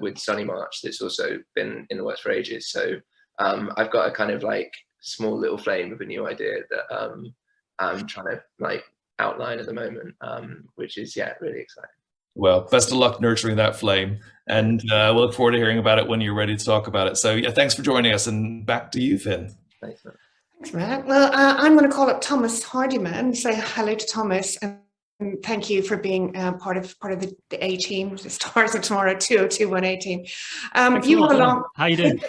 [SPEAKER 18] with Sunny March that's also been in the works for ages. So I've got a kind of like small little flame of a new idea that I'm trying to like outline at the moment, which is really exciting.
[SPEAKER 1] Well, best of luck nurturing that flame, and we'll look forward to hearing about it when you're ready to talk about it. So yeah, thanks for joining us, and back to you, Finn.
[SPEAKER 18] Thanks, Matt.
[SPEAKER 2] Thanks, Matt. Well, I'm going to call up Thomas Hardiman, say hello to Thomas, and thank you for being part of the A team, the Stars of Tomorrow 2021 team. You have a long.
[SPEAKER 19] How you doing?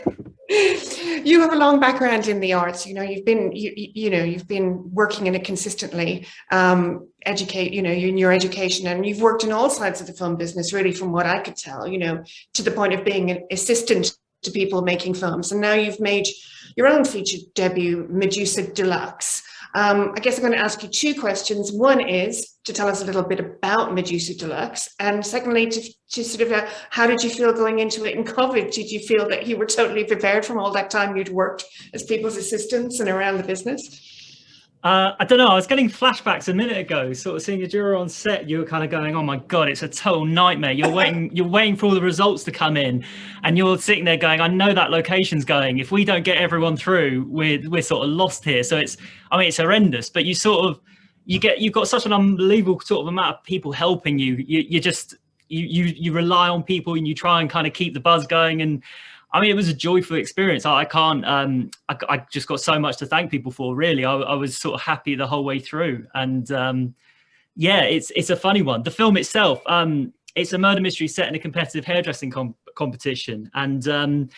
[SPEAKER 2] You have a long background in the arts. You know, you've been working in it consistently. In your education, and you've worked in all sides of the film business, really, from what I could tell. You know, to the point of being an assistant to people making films, and now you've made your own feature debut, Medusa Deluxe. I guess I'm going to ask you two questions. One is to tell us a little bit about Medusa Deluxe, and secondly, to sort of how did you feel going into it in COVID? Did you feel that you were totally prepared from all that time you'd worked as people's assistants and around the business?
[SPEAKER 19] I don't know. I was getting flashbacks a minute ago, sort of seeing a juror on set. You were kind of going, "Oh my god, it's a total nightmare." You're waiting for all the results to come in, and you're sitting there going, "I know that location's going. If we don't get everyone through, we're sort of lost here." So it's horrendous. But you've got such an unbelievable sort of amount of people helping you. You rely on people, and you try and kind of keep the buzz going. And I mean, it was a joyful experience. I just got so much to thank people for, really. I was sort of happy the whole way through. And it's a funny one. The film itself, it's a murder mystery set in a competitive hairdressing competition. And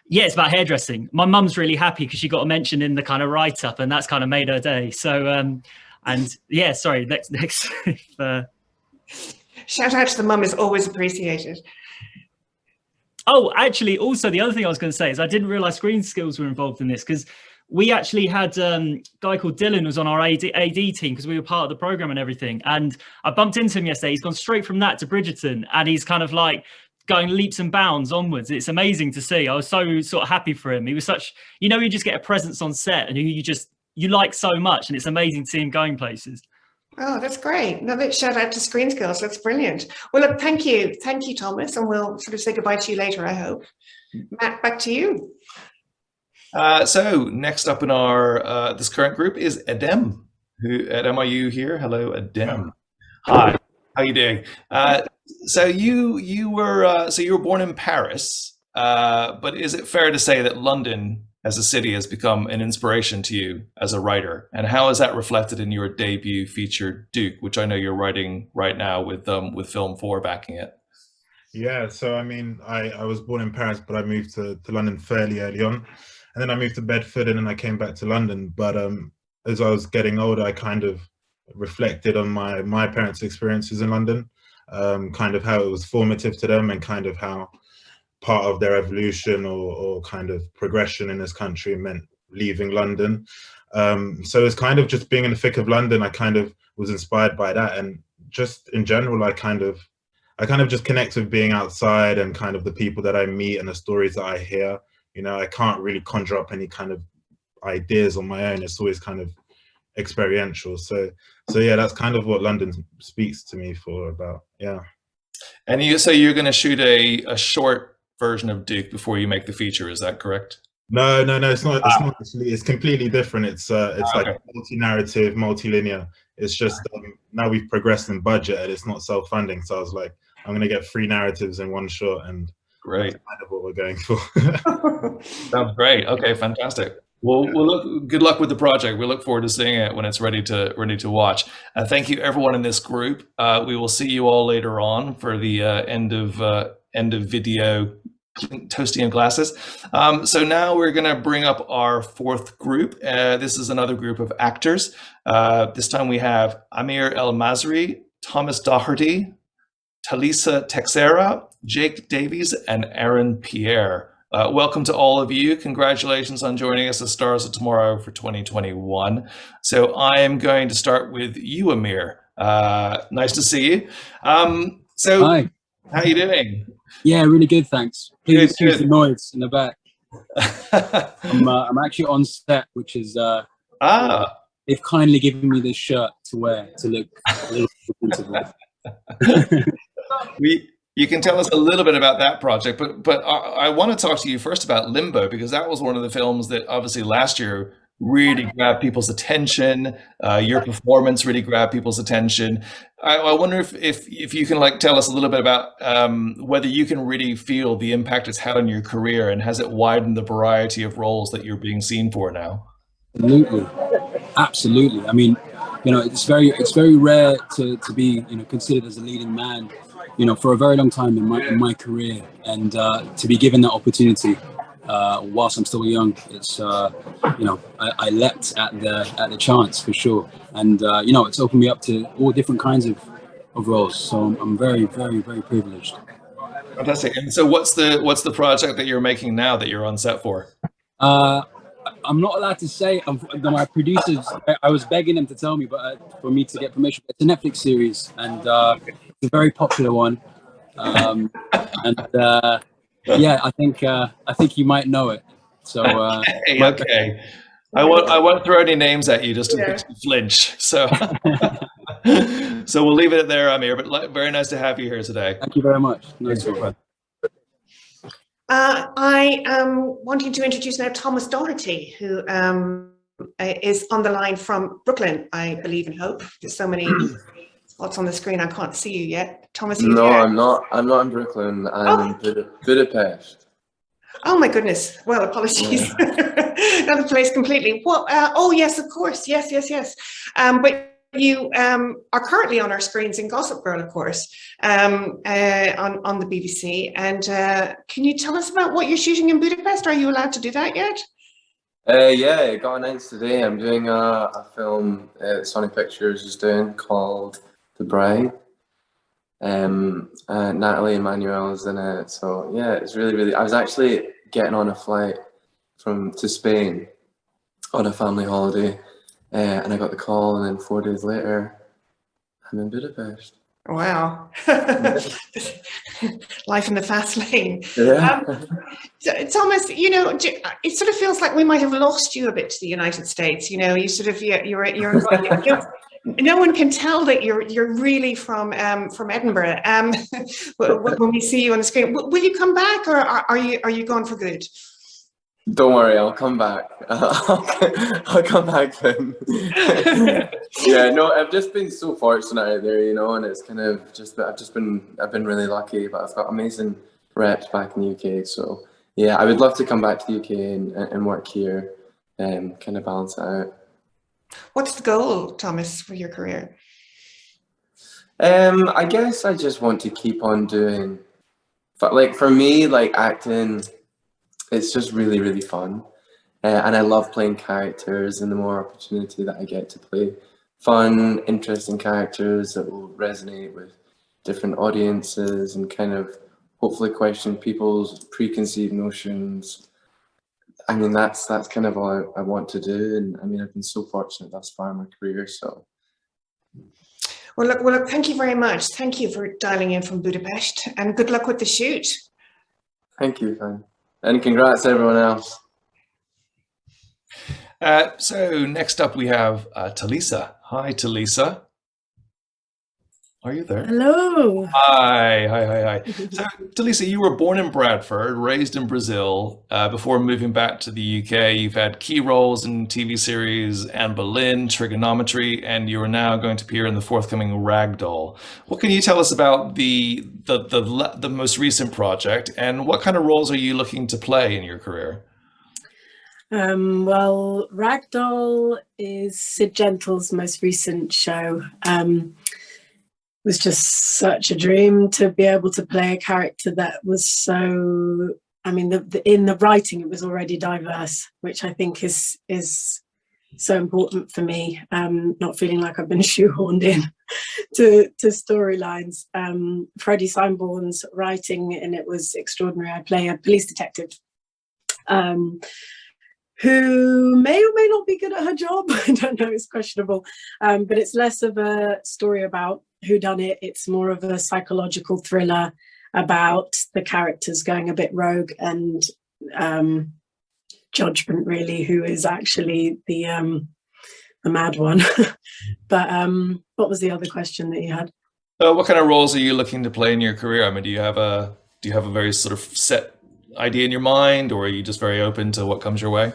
[SPEAKER 19] it's about hairdressing. My mum's really happy because she got a mention in the kind of write-up, and that's kind of made her day. So, sorry, next.
[SPEAKER 2] Shout out to the mum is always appreciated.
[SPEAKER 19] Oh, actually, also the other thing I was going to say is I didn't realize Screen Skills were involved in this, because we actually had a guy called Dylan was on our AD team, because we were part of the program and everything. And I bumped into him yesterday. He's gone straight from that to Bridgerton, and he's kind of like going leaps and bounds onwards. It's amazing to see. I was so sort of happy for him. He was such, you just get a presence on set and you like so much, and it's amazing to see him going places.
[SPEAKER 2] Oh, that's great. Another shout out to Screen Skills. That's brilliant. Well, look, thank you, Thomas, and we'll sort of say goodbye to you later, I hope. Matt, back to you.
[SPEAKER 1] So next up in our this current group is Edem. Edem, are you here? Hello, Edem. Hi. How you doing? So you were born in Paris, but is it fair to say that London as a city has become an inspiration to you as a writer? And how is that reflected in your debut feature, Duke, which I know you're writing right now with Film 4 backing it?
[SPEAKER 20] Yeah, so I mean, I was born in Paris, but I moved to London fairly early on. And then I moved to Bedford, and then I came back to London. But as I was getting older, I kind of reflected on my parents' experiences in London, kind of how it was formative to them, and kind of how part of their evolution or kind of progression in this country meant leaving London. So it's kind of just being in the thick of London, I kind of was inspired by that. And just in general, I kind of just connect with being outside and kind of the people that I meet and the stories that I hear. You know, I can't really conjure up any kind of ideas on my own. It's always kind of experiential. So yeah, that's kind of what London speaks to me for about. Yeah.
[SPEAKER 1] And you say you're going to shoot a short version of Duke before you make the feature. Is that correct?
[SPEAKER 20] No, it's not. It's not actually. It's completely different. It's like multi-narrative, multi-linear. It's just now we've progressed in budget and it's not self-funding. So I was like, I'm going to get 3 narratives in one shot, and
[SPEAKER 1] great.
[SPEAKER 20] That's kind of what we're going for.
[SPEAKER 1] Sounds great. Okay, fantastic. Well, good luck with the project. We look forward to seeing it when it's ready to watch. Thank you, everyone in this group. We will see you all later on for the end of video toasting of glasses. So now we're going to bring up our 4th group. This is another group of actors. This time we have Amir El Masri, Thomas Doherty, Talisa Texera, Jake Davies, and Aaron Pierre. Welcome to all of you. Congratulations on joining us as Stars of Tomorrow for 2021. So I am going to start with you, Amir. Nice to see you.
[SPEAKER 21] Hi.
[SPEAKER 1] How are you doing?
[SPEAKER 21] Yeah, really good, thanks. Please excuse
[SPEAKER 1] Good.
[SPEAKER 21] the noise in the back. I'm actually on set, which is they've kindly given me this shirt to wear to look a little presentable.
[SPEAKER 1] You can tell us a little bit about that project, but I want to talk to you first about Limbo, because that was one of the films that obviously last year really grabbed people's attention. Your performance really grabbed people's attention. I wonder if you can tell us a little bit about whether you can really feel the impact it's had on your career, and has it widened the variety of roles that you're being seen for now?
[SPEAKER 21] Absolutely. I mean, it's very rare to be considered as a leading man, for a very long time in my career, and to be given that opportunity whilst I'm still young, it's I leapt at the chance for sure, and it's opened me up to all different kinds of roles. So I'm very, very, very privileged.
[SPEAKER 1] Fantastic. And so what's the project that you're making now that you're on set for?
[SPEAKER 21] I'm not allowed to say. My producers, I was begging them to tell me, but for me to get permission. It's a Netflix series, and it's a very popular one. Yeah, I think you might know it. So
[SPEAKER 1] okay. I won't throw any names at you just to flinch. So so we'll leave it there, Amir. But very nice to have you here today.
[SPEAKER 21] Thank you very much. Nice one.
[SPEAKER 2] I am wanting to introduce now Thomas Doherty, who is on the line from Brooklyn, I believe and hope. There's so many spots on the screen, I can't see you yet. Thomas,
[SPEAKER 22] no, I'm not in Brooklyn. I'm in Budapest.
[SPEAKER 2] Oh my goodness. Well, apologies. Another place completely. Well, oh yes, of course. Yes. But you are currently on our screens in Gossip Girl, of course, on the BBC. And can you tell us about what you're shooting in Budapest? Are you allowed to do that yet?
[SPEAKER 22] Yeah, it got announced today. I'm doing a film Sony Pictures is doing called The Bride. Natalie Emmanuel is in it. So yeah, it's really. I was actually getting on a flight to Spain on a family holiday. And I got the call, and then 4 days later, I'm in Budapest.
[SPEAKER 2] Wow. Life in the fast lane.
[SPEAKER 22] Yeah.
[SPEAKER 2] Thomas, it sort of feels like we might have lost you a bit to the United States. You sort of, you're no one can tell that you're really from Edinburgh. When we see you on the screen, will you come back, or are you gone for good?
[SPEAKER 22] Don't worry, I'll come back. I'll come back then. Yeah, no, I've just been so fortunate out there, and it's kind of I've been really lucky, but I've got amazing reps back in the UK. So yeah, I would love to come back to the UK and work here and kind of balance it out.
[SPEAKER 2] What's the goal, Thomas, for your career?
[SPEAKER 22] I guess I just want to keep on doing, but for me, acting, it's just really, really fun. And I love playing characters, and the more opportunity that I get to play fun, interesting characters that will resonate with different audiences and kind of hopefully question people's preconceived notions. I mean, that's kind of all I want to do, and I mean, I've been so fortunate thus far in my career. So,
[SPEAKER 2] well, look. Thank you very much. Thank you for dialing in from Budapest, and good luck with the shoot.
[SPEAKER 22] thank you, and congrats everyone else.
[SPEAKER 1] So next up we have Talisa. Hi, Talisa. Are you there?
[SPEAKER 3] Hello.
[SPEAKER 1] Hi. So, Talisa, you were born in Bradford, raised in Brazil. Before moving back to the UK, you've had key roles in TV series Anne Boleyn, Trigonometry, and you are now going to appear in the forthcoming Ragdoll. What can you tell us about the most recent project, and what kind of roles are you looking to play in your career?
[SPEAKER 3] Well, Ragdoll is Sid Gentle's most recent show. It was just such a dream to be able to play a character that was so, I mean, in the writing it was already diverse, which I think is so important for me, not feeling like I've been shoehorned in to storylines. Freddie Seinborn's writing in it was extraordinary. I play a police detective who may or may not be good at her job. I don't know, it's questionable. But it's less of a story about whodunit. It's more of a psychological thriller about the characters going a bit rogue and Judgment, really, who is actually the mad one. But what was the other question that you had?
[SPEAKER 1] What kind of roles are you looking to play in your career? I mean, do you have a very sort of set idea in your mind, or are you just very open to what comes your way?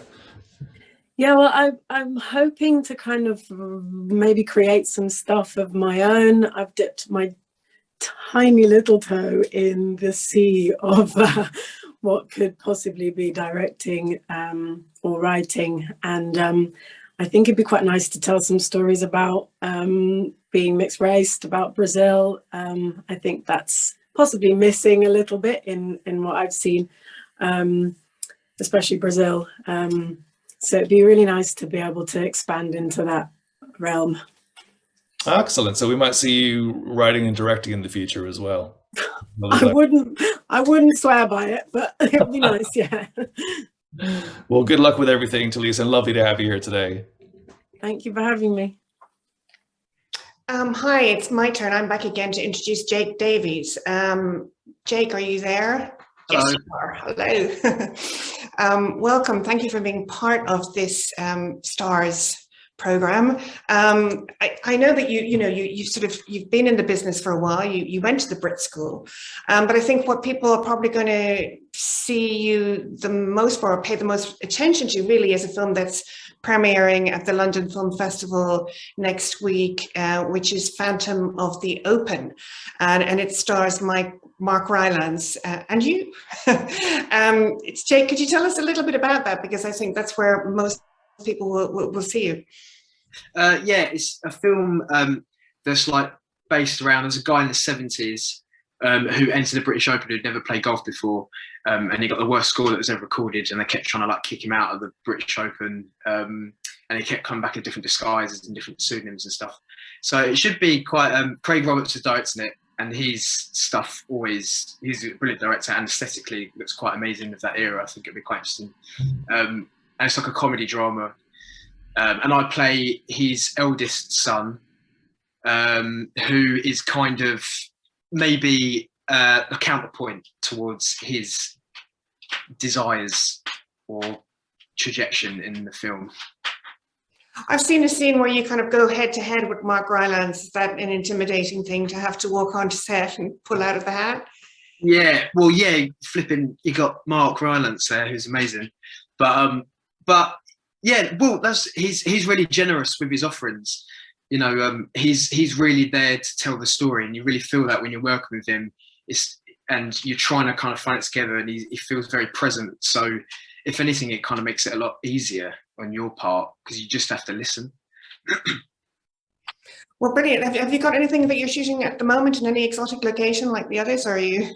[SPEAKER 3] Yeah, well, I'm hoping to kind of maybe create some stuff of my own. I've dipped my tiny little toe in the sea of what could possibly be directing or writing. And I think it'd be quite nice to tell some stories about being mixed race, about Brazil. I think that's possibly missing a little bit in what I've seen, especially Brazil. So it'd be really nice to be able to expand into that realm.
[SPEAKER 1] Excellent. So we might see you writing and directing in the future as well.
[SPEAKER 3] I wouldn't swear by it, but it'd be nice, yeah.
[SPEAKER 1] Well, good luck with everything, Talisa, and lovely to have you here today.
[SPEAKER 3] Thank you for having me.
[SPEAKER 2] Hi, it's my turn. I'm back again to introduce Jake Davies. Jake, are you there?
[SPEAKER 4] Hello.
[SPEAKER 2] Yes, you are. Hello. Welcome. Thank you for being part of this STARS program. I know that you've been in the business for a while. You went to the Brit School, but I think what people are probably going to see you the most for, or pay the most attention to, really, is a film that's premiering at the London Film Festival next week, which is Phantom of the Open, and it stars Mark Rylance and you. It's Jake. Could you tell us a little bit about that, because I think that's where most people will see you.
[SPEAKER 4] Yeah, it's a film that's like based around, there's a guy in the 70s who entered the British Open who'd never played golf before, and he got the worst score that was ever recorded, and they kept trying to like kick him out of the British Open, and he kept coming back in different disguises and different pseudonyms and stuff. So it should be quite, Craig Roberts is directing it, and his stuff always, he's a brilliant director, and aesthetically looks quite amazing of that era. I think it'd be quite interesting. And it's like a comedy drama. And I play his eldest son, who is kind of maybe a counterpoint towards his desires or trajectory in the film.
[SPEAKER 2] I've seen a scene where you kind of go head to head with Mark Rylance. Is that an intimidating thing to have to walk onto set and pull out of the hat?
[SPEAKER 4] Yeah, well, yeah, flipping, you got Mark Rylance there, who's amazing, but yeah, well, he's really generous with his offerings. You know, he's really there to tell the story, and you really feel that when you're working with him. And you're trying to kind of find it together, and he feels very present. So, if anything, it kind of makes it a lot easier on your part, because you just have to listen.
[SPEAKER 2] Well, brilliant. Have you got anything that you're shooting at the moment in any exotic location like the others, or are you?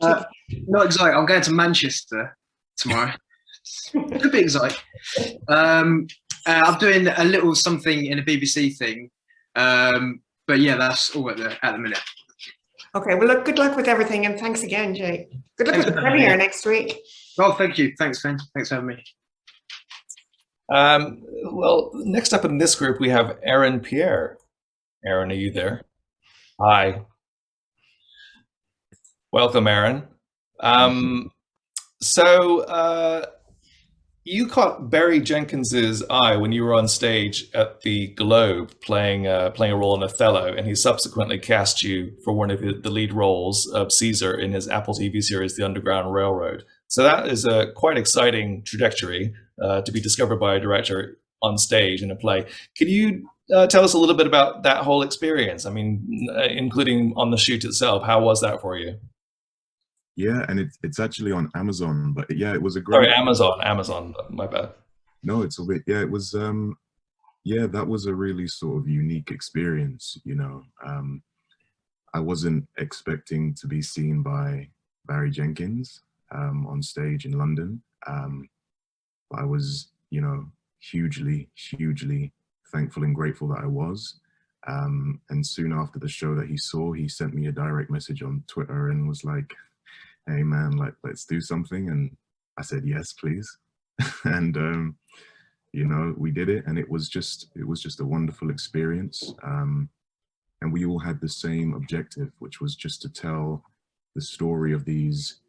[SPEAKER 4] Not exotic. I'm going to Manchester tomorrow. Could be exotic. I'm doing a little something in a BBC thing, but yeah, that's all at the minute.
[SPEAKER 2] Okay, well, look, good luck with everything, and thanks again, Jay. Good luck
[SPEAKER 4] Thanks
[SPEAKER 2] with the
[SPEAKER 4] for having
[SPEAKER 2] premiere
[SPEAKER 4] me.
[SPEAKER 2] next week.
[SPEAKER 4] Oh, thank you. Thanks, Finn. Thanks for having me.
[SPEAKER 1] Well, next up in this group, we have Aaron Pierre. Aaron, are you there? Hi. Welcome, Aaron. You caught Barry Jenkins's eye when you were on stage at the Globe playing a role in Othello, and he subsequently cast you for one of the lead roles of Caesar in his Apple TV series, The Underground Railroad. So that is a quite exciting trajectory to be discovered by a director on stage in a play. Can you tell us a little bit about that whole experience? I mean, including on the shoot itself, how was that for you?
[SPEAKER 6] Yeah, and it's actually on Amazon, but yeah, it was a great.
[SPEAKER 1] Sorry, Amazon, my bad.
[SPEAKER 6] No, it's a bit, yeah, it was, yeah, that was a really sort of unique experience, you know. I wasn't expecting to be seen by Barry Jenkins on stage in London. I was, you know, hugely thankful and grateful that I was. And soon after the show that he saw, he sent me a direct message on Twitter and was like, hey man, like, let's do something. And I said, yes, please. And, you know, we did it, and it was just a wonderful experience. And we all had the same objective, which was just to tell the story of these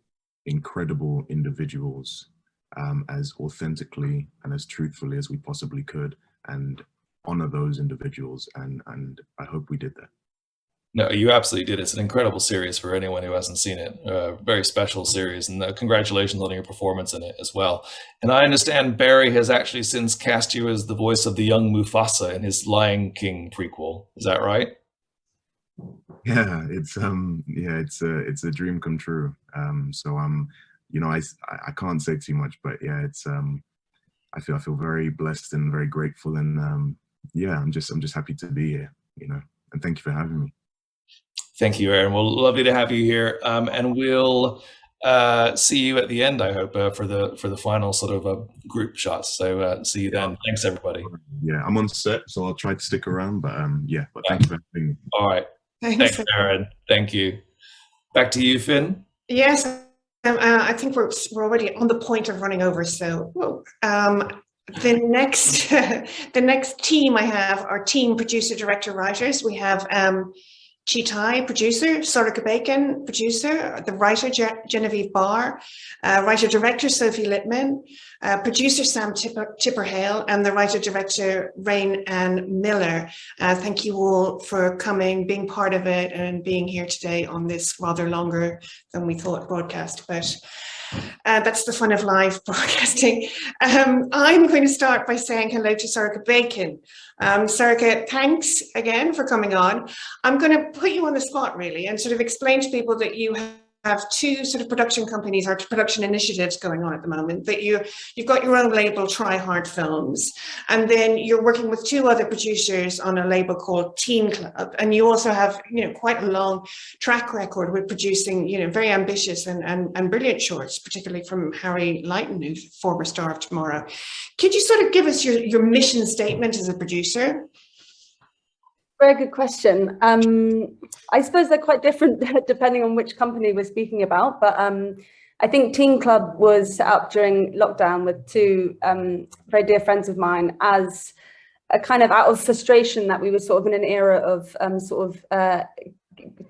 [SPEAKER 6] incredible individuals as authentically and as truthfully as we possibly could, and honor those individuals. And I hope we did that.
[SPEAKER 1] No, you absolutely did. It's an incredible series for anyone who hasn't seen it. Very special series, and congratulations on your performance in it as well. And I understand Barry has actually since cast you as the voice of the young Mufasa in his Lion King prequel. Is that right?
[SPEAKER 6] Yeah, it's a dream come true. So you know, I can't say too much, but yeah, it's I feel very blessed and very grateful, and yeah, I'm just happy to be here, you know, and thank you for having me.
[SPEAKER 1] Thank you, Aaron. Well, lovely to have you here, and we'll see you at the end, I hope, for the final sort of group shots. So see you then. Thanks, everybody.
[SPEAKER 6] Yeah, I'm on set, so I'll try to stick around. But yeah, but thank you for having me.
[SPEAKER 1] All right. Thanks, Aaron. Thank you. Back to you, Finn.
[SPEAKER 2] Yes, I think we're already on the point of running over. So the next team I have are team producer, director, writers. We have Chitai, producer, Soraka Bacon, producer, the writer Genevieve Barr, writer-director Sophie Littman, producer Sam Tipperhale, and the writer-director Rain Ann Miller. Thank you all for coming, being part of it, and being here today on this rather longer than we thought broadcast. But that's the fun of live broadcasting. I'm going to start by saying hello to Soraka Bacon. Soraka, thanks again for coming on. I'm going to put you on the spot really and sort of explain to people that you have two sort of production companies or production initiatives going on at the moment, that you've got your own label, Try Hard Films, and then you're working with two other producers on a label called Teen Club, and you also have, you know, quite a long track record with producing, you know, very ambitious and brilliant shorts, particularly from Harry Lighton, who's former star of Tomorrow. Could you sort of give us your mission statement as a producer?
[SPEAKER 7] Very good question. I suppose they're quite different depending on which company we're speaking about, but I think Teen Club was set up during lockdown with two very dear friends of mine as a kind of out of frustration that we were sort of in an era of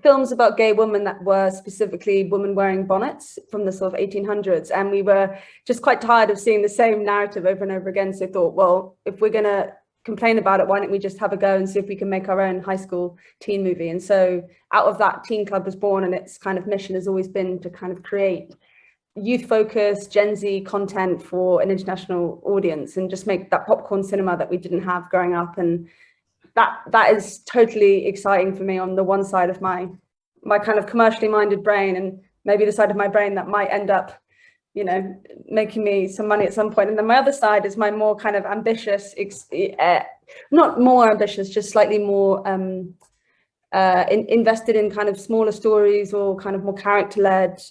[SPEAKER 7] films about gay women that were specifically women wearing bonnets from the sort of 1800s, and we were just quite tired of seeing the same narrative over and over again. So I thought, well, if we're gonna complain about it, why don't we just have a go and see if we can make our own high school teen movie? And so out of that, Teen Club was born, and its kind of mission has always been to kind of create youth focused Gen Z content for an international audience and just make that popcorn cinema that we didn't have growing up. And that is totally exciting for me on the one side of my kind of commercially minded brain, and maybe the side of my brain that might end up, you know, making me some money at some point. And then my other side is my more kind of ambitious, not more ambitious, just slightly more invested in kind of smaller stories or kind of more character-led,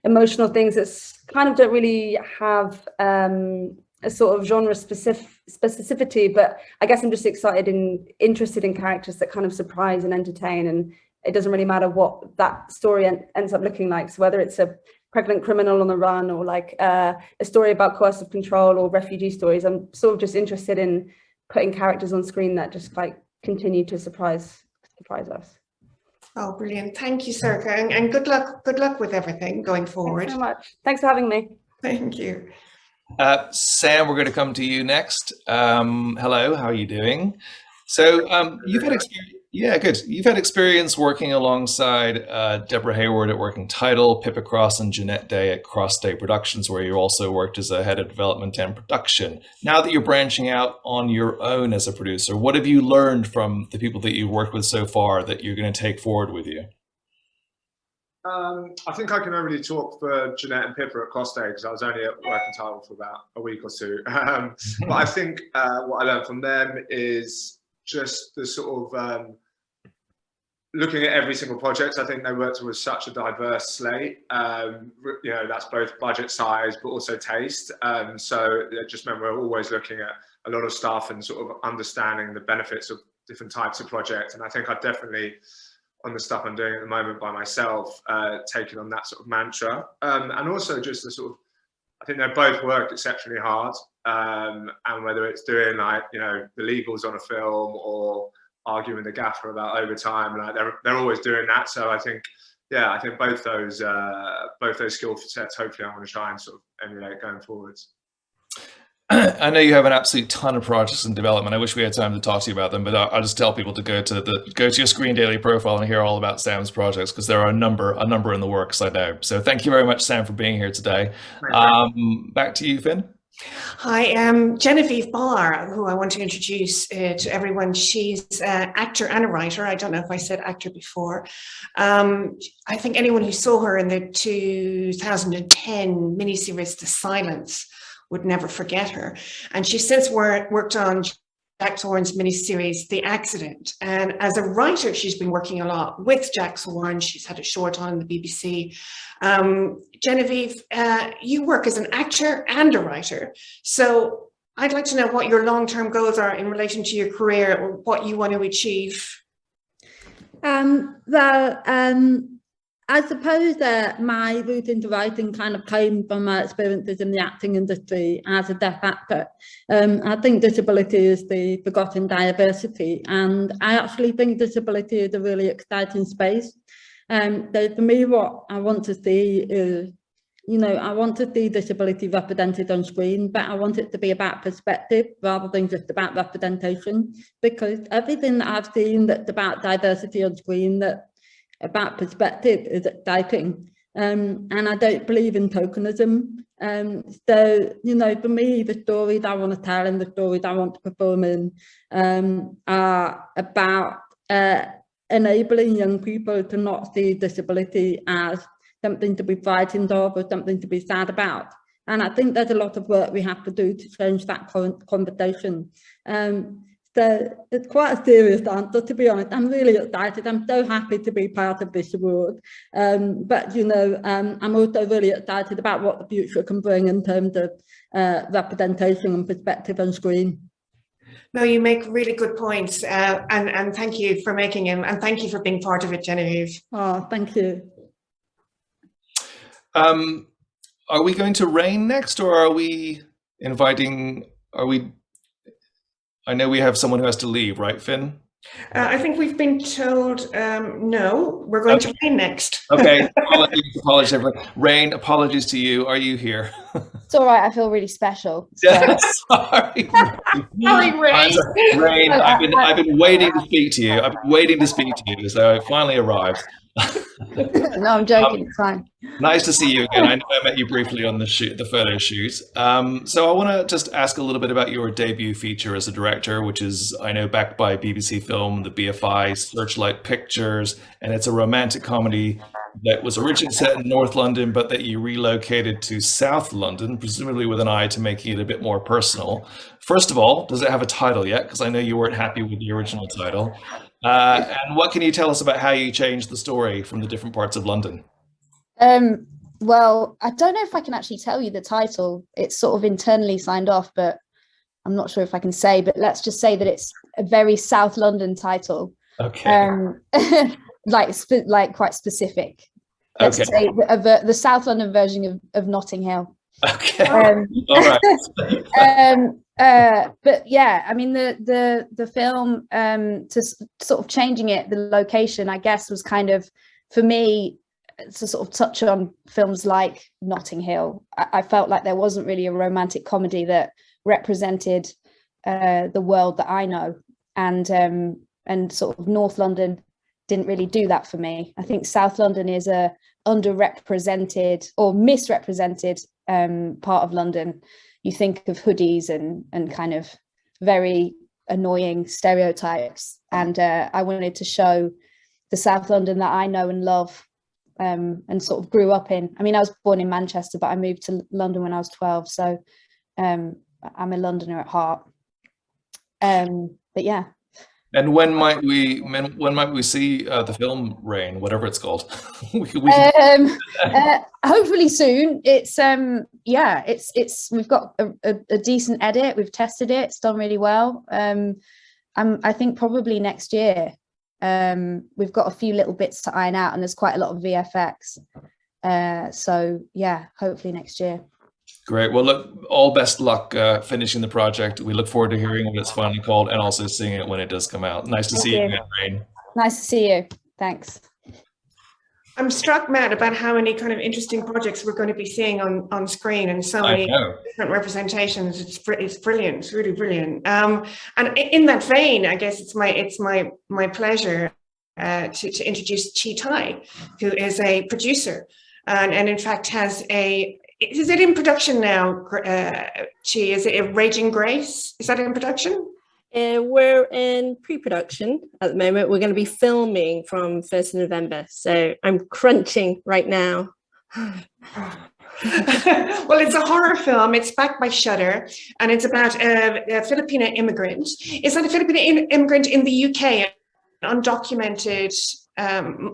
[SPEAKER 7] emotional things that kind of don't really have a sort of genre specificity, but I guess I'm just excited and interested in characters that kind of surprise and entertain, and it doesn't really matter what that story ends up looking like. So whether it's a pregnant criminal on the run, or like a story about coercive control, or refugee stories, I'm sort of just interested in putting characters on screen that just like continue to surprise us.
[SPEAKER 2] Oh, brilliant. Thank you, Circa, and good luck with everything going forward.
[SPEAKER 7] Thanks so much. Thanks for having me.
[SPEAKER 2] Thank you.
[SPEAKER 1] Sam, we're going to come to you next. Hello, how are you doing? So you've had experience. Yeah, good. You've had experience working alongside Deborah Hayward at Working Title, Pippa Cross and Jeanette Day at Cross State Productions, where you also worked as a head of development and production. Now that you're branching out on your own as a producer, what have you learned from the people that you've worked with so far that you're going to take forward with you?
[SPEAKER 8] I think I can only talk for Jeanette and Pippa at Cross State, because I was only at Working Title for about a week or two. But I think what I learned from them is just the sort of looking at every single project. I think they worked with such a diverse slate. You know, that's both budget size, but also taste. So I just remember we're always looking at a lot of stuff and sort of understanding the benefits of different types of projects. And I think I've definitely, on the stuff I'm doing at the moment by myself, taken on that sort of mantra. And also just the sort of, I think they both worked exceptionally hard. And whether it's doing like, you know, the legals on a film or arguing the gaffer about overtime, like they're always doing that. So I think, yeah, I think both those skill sets, hopefully I'm going to try and sort of emulate going forwards.
[SPEAKER 1] I know you have an absolute ton of projects in development. I wish we had time to talk to you about them, but I'll just tell people to go to your Screen Daily profile and hear all about Sam's projects, because there are a number in the works, I know. So thank you very much, Sam, for being here today. Back to you, Finn.
[SPEAKER 2] Hi, I'm Genevieve Barr, who I want to introduce to everyone. She's an actor and a writer. I don't know if I said actor before. I think anyone who saw her in the 2010 miniseries The Silence would never forget her. And she's since worked on Jack Thorne's miniseries, The Accident. And as a writer, she's been working a lot with Jack Thorne. She's had a short on the BBC. Genevieve, you work as an actor and a writer. So I'd like to know what your long-term goals are in relation to your career, or what you want to achieve.
[SPEAKER 9] I suppose that my route into writing kind of came from my experiences in the acting industry as a deaf actor. I think disability is the forgotten diversity, and I actually think disability is a really exciting space. So for me, what I want to see is, you know, I want to see disability represented on screen, but I want it to be about perspective rather than just about representation, because everything that I've seen that's about diversity on screen, that about perspective, is exciting. And I don't believe in tokenism. So, you know, for me, the stories I want to tell and the stories I want to perform in are about enabling young people to not see disability as something to be frightened of or something to be sad about. And I think there's a lot of work we have to do to change that current conversation. So it's quite a serious answer, to be honest. I'm really excited. I'm so happy to be part of this award. But, you know, I'm also really excited about what the future can bring in terms of representation and perspective on screen.
[SPEAKER 2] No, you make really good points, and thank you for making them, and thank you for being part of it, Genevieve.
[SPEAKER 9] Oh, thank you.
[SPEAKER 1] Are we going to Rain next, or are we inviting, I know we have someone who has to leave, right, Finn?
[SPEAKER 2] I think we've been told no, we're going to Rain next.
[SPEAKER 1] Okay, apologies everyone. Rain, apologies to you. Are you here?
[SPEAKER 23] It's all right. I feel really special. So.
[SPEAKER 1] Yeah, sorry.
[SPEAKER 2] Sorry, Rain.
[SPEAKER 1] Rain, I've been waiting to speak to you. I've been waiting to speak to you, so I finally arrived.
[SPEAKER 23] No, I'm joking. It's fine.
[SPEAKER 1] Nice to see you again. I know I met you briefly on the photo shoot. So I want to just ask a little bit about your debut feature as a director, which is, I know, backed by BBC Film, the BFI, Searchlight Pictures, and it's a romantic comedy that was originally set in North London, but that you relocated to South London, presumably with an eye to making it a bit more personal. First of all, does it have a title yet? Because I know you weren't happy with the original title. And what can you tell us about how you changed the story from the different parts of London?
[SPEAKER 23] Well, I don't know if I can actually tell you the title. It's sort of internally signed off, but I'm not sure if I can say, but let's just say that it's a very South London title.
[SPEAKER 1] Okay.
[SPEAKER 23] like quite specific. Let's say the South London version of Notting Hill.
[SPEAKER 1] Okay. All right.
[SPEAKER 23] But yeah, I mean the film, to sort of changing it, the location, I guess, was kind of, for me, to sort of touch on films like Notting Hill. I felt like there wasn't really a romantic comedy that represented the world that I know, and sort of North London didn't really do that for me. I think South London is a underrepresented or misrepresented part of London. You think of hoodies and kind of very annoying stereotypes, and I wanted to show the South London that I know and love, and sort of grew up in. I mean, I was born in Manchester, but I moved to London when I was 12, so I'm a Londoner at heart. But yeah.
[SPEAKER 1] And when might we see the film Rain, whatever it's called?
[SPEAKER 23] Hopefully soon. It's we've got a decent edit. We've tested it. It's done really well. I think probably next year. We've got a few little bits to iron out, and there's quite a lot of VFX. So yeah, hopefully next year.
[SPEAKER 1] Great. Well, look, all best luck finishing the project. We look forward to hearing what it's finally called and also seeing it when it does come out. Nice to see you again, Rain.
[SPEAKER 23] Nice to see you. Thanks.
[SPEAKER 2] I'm struck, Matt, about how many kind of interesting projects we're going to be seeing on screen, and so many different representations. It's brilliant. It's really brilliant. And in that vein, I guess it's my pleasure to introduce Chi Tai, who is a producer, and in fact has a. Is it in production now, Chi? Is it a Raging Grace? Is that in production?
[SPEAKER 5] We're in pre-production at the moment. We're going to be filming from 1st of November. So I'm crunching right now.
[SPEAKER 2] Well, it's a horror film. It's backed by Shudder, and it's about a Filipino immigrant. Is that a Filipino immigrant in the UK? An undocumented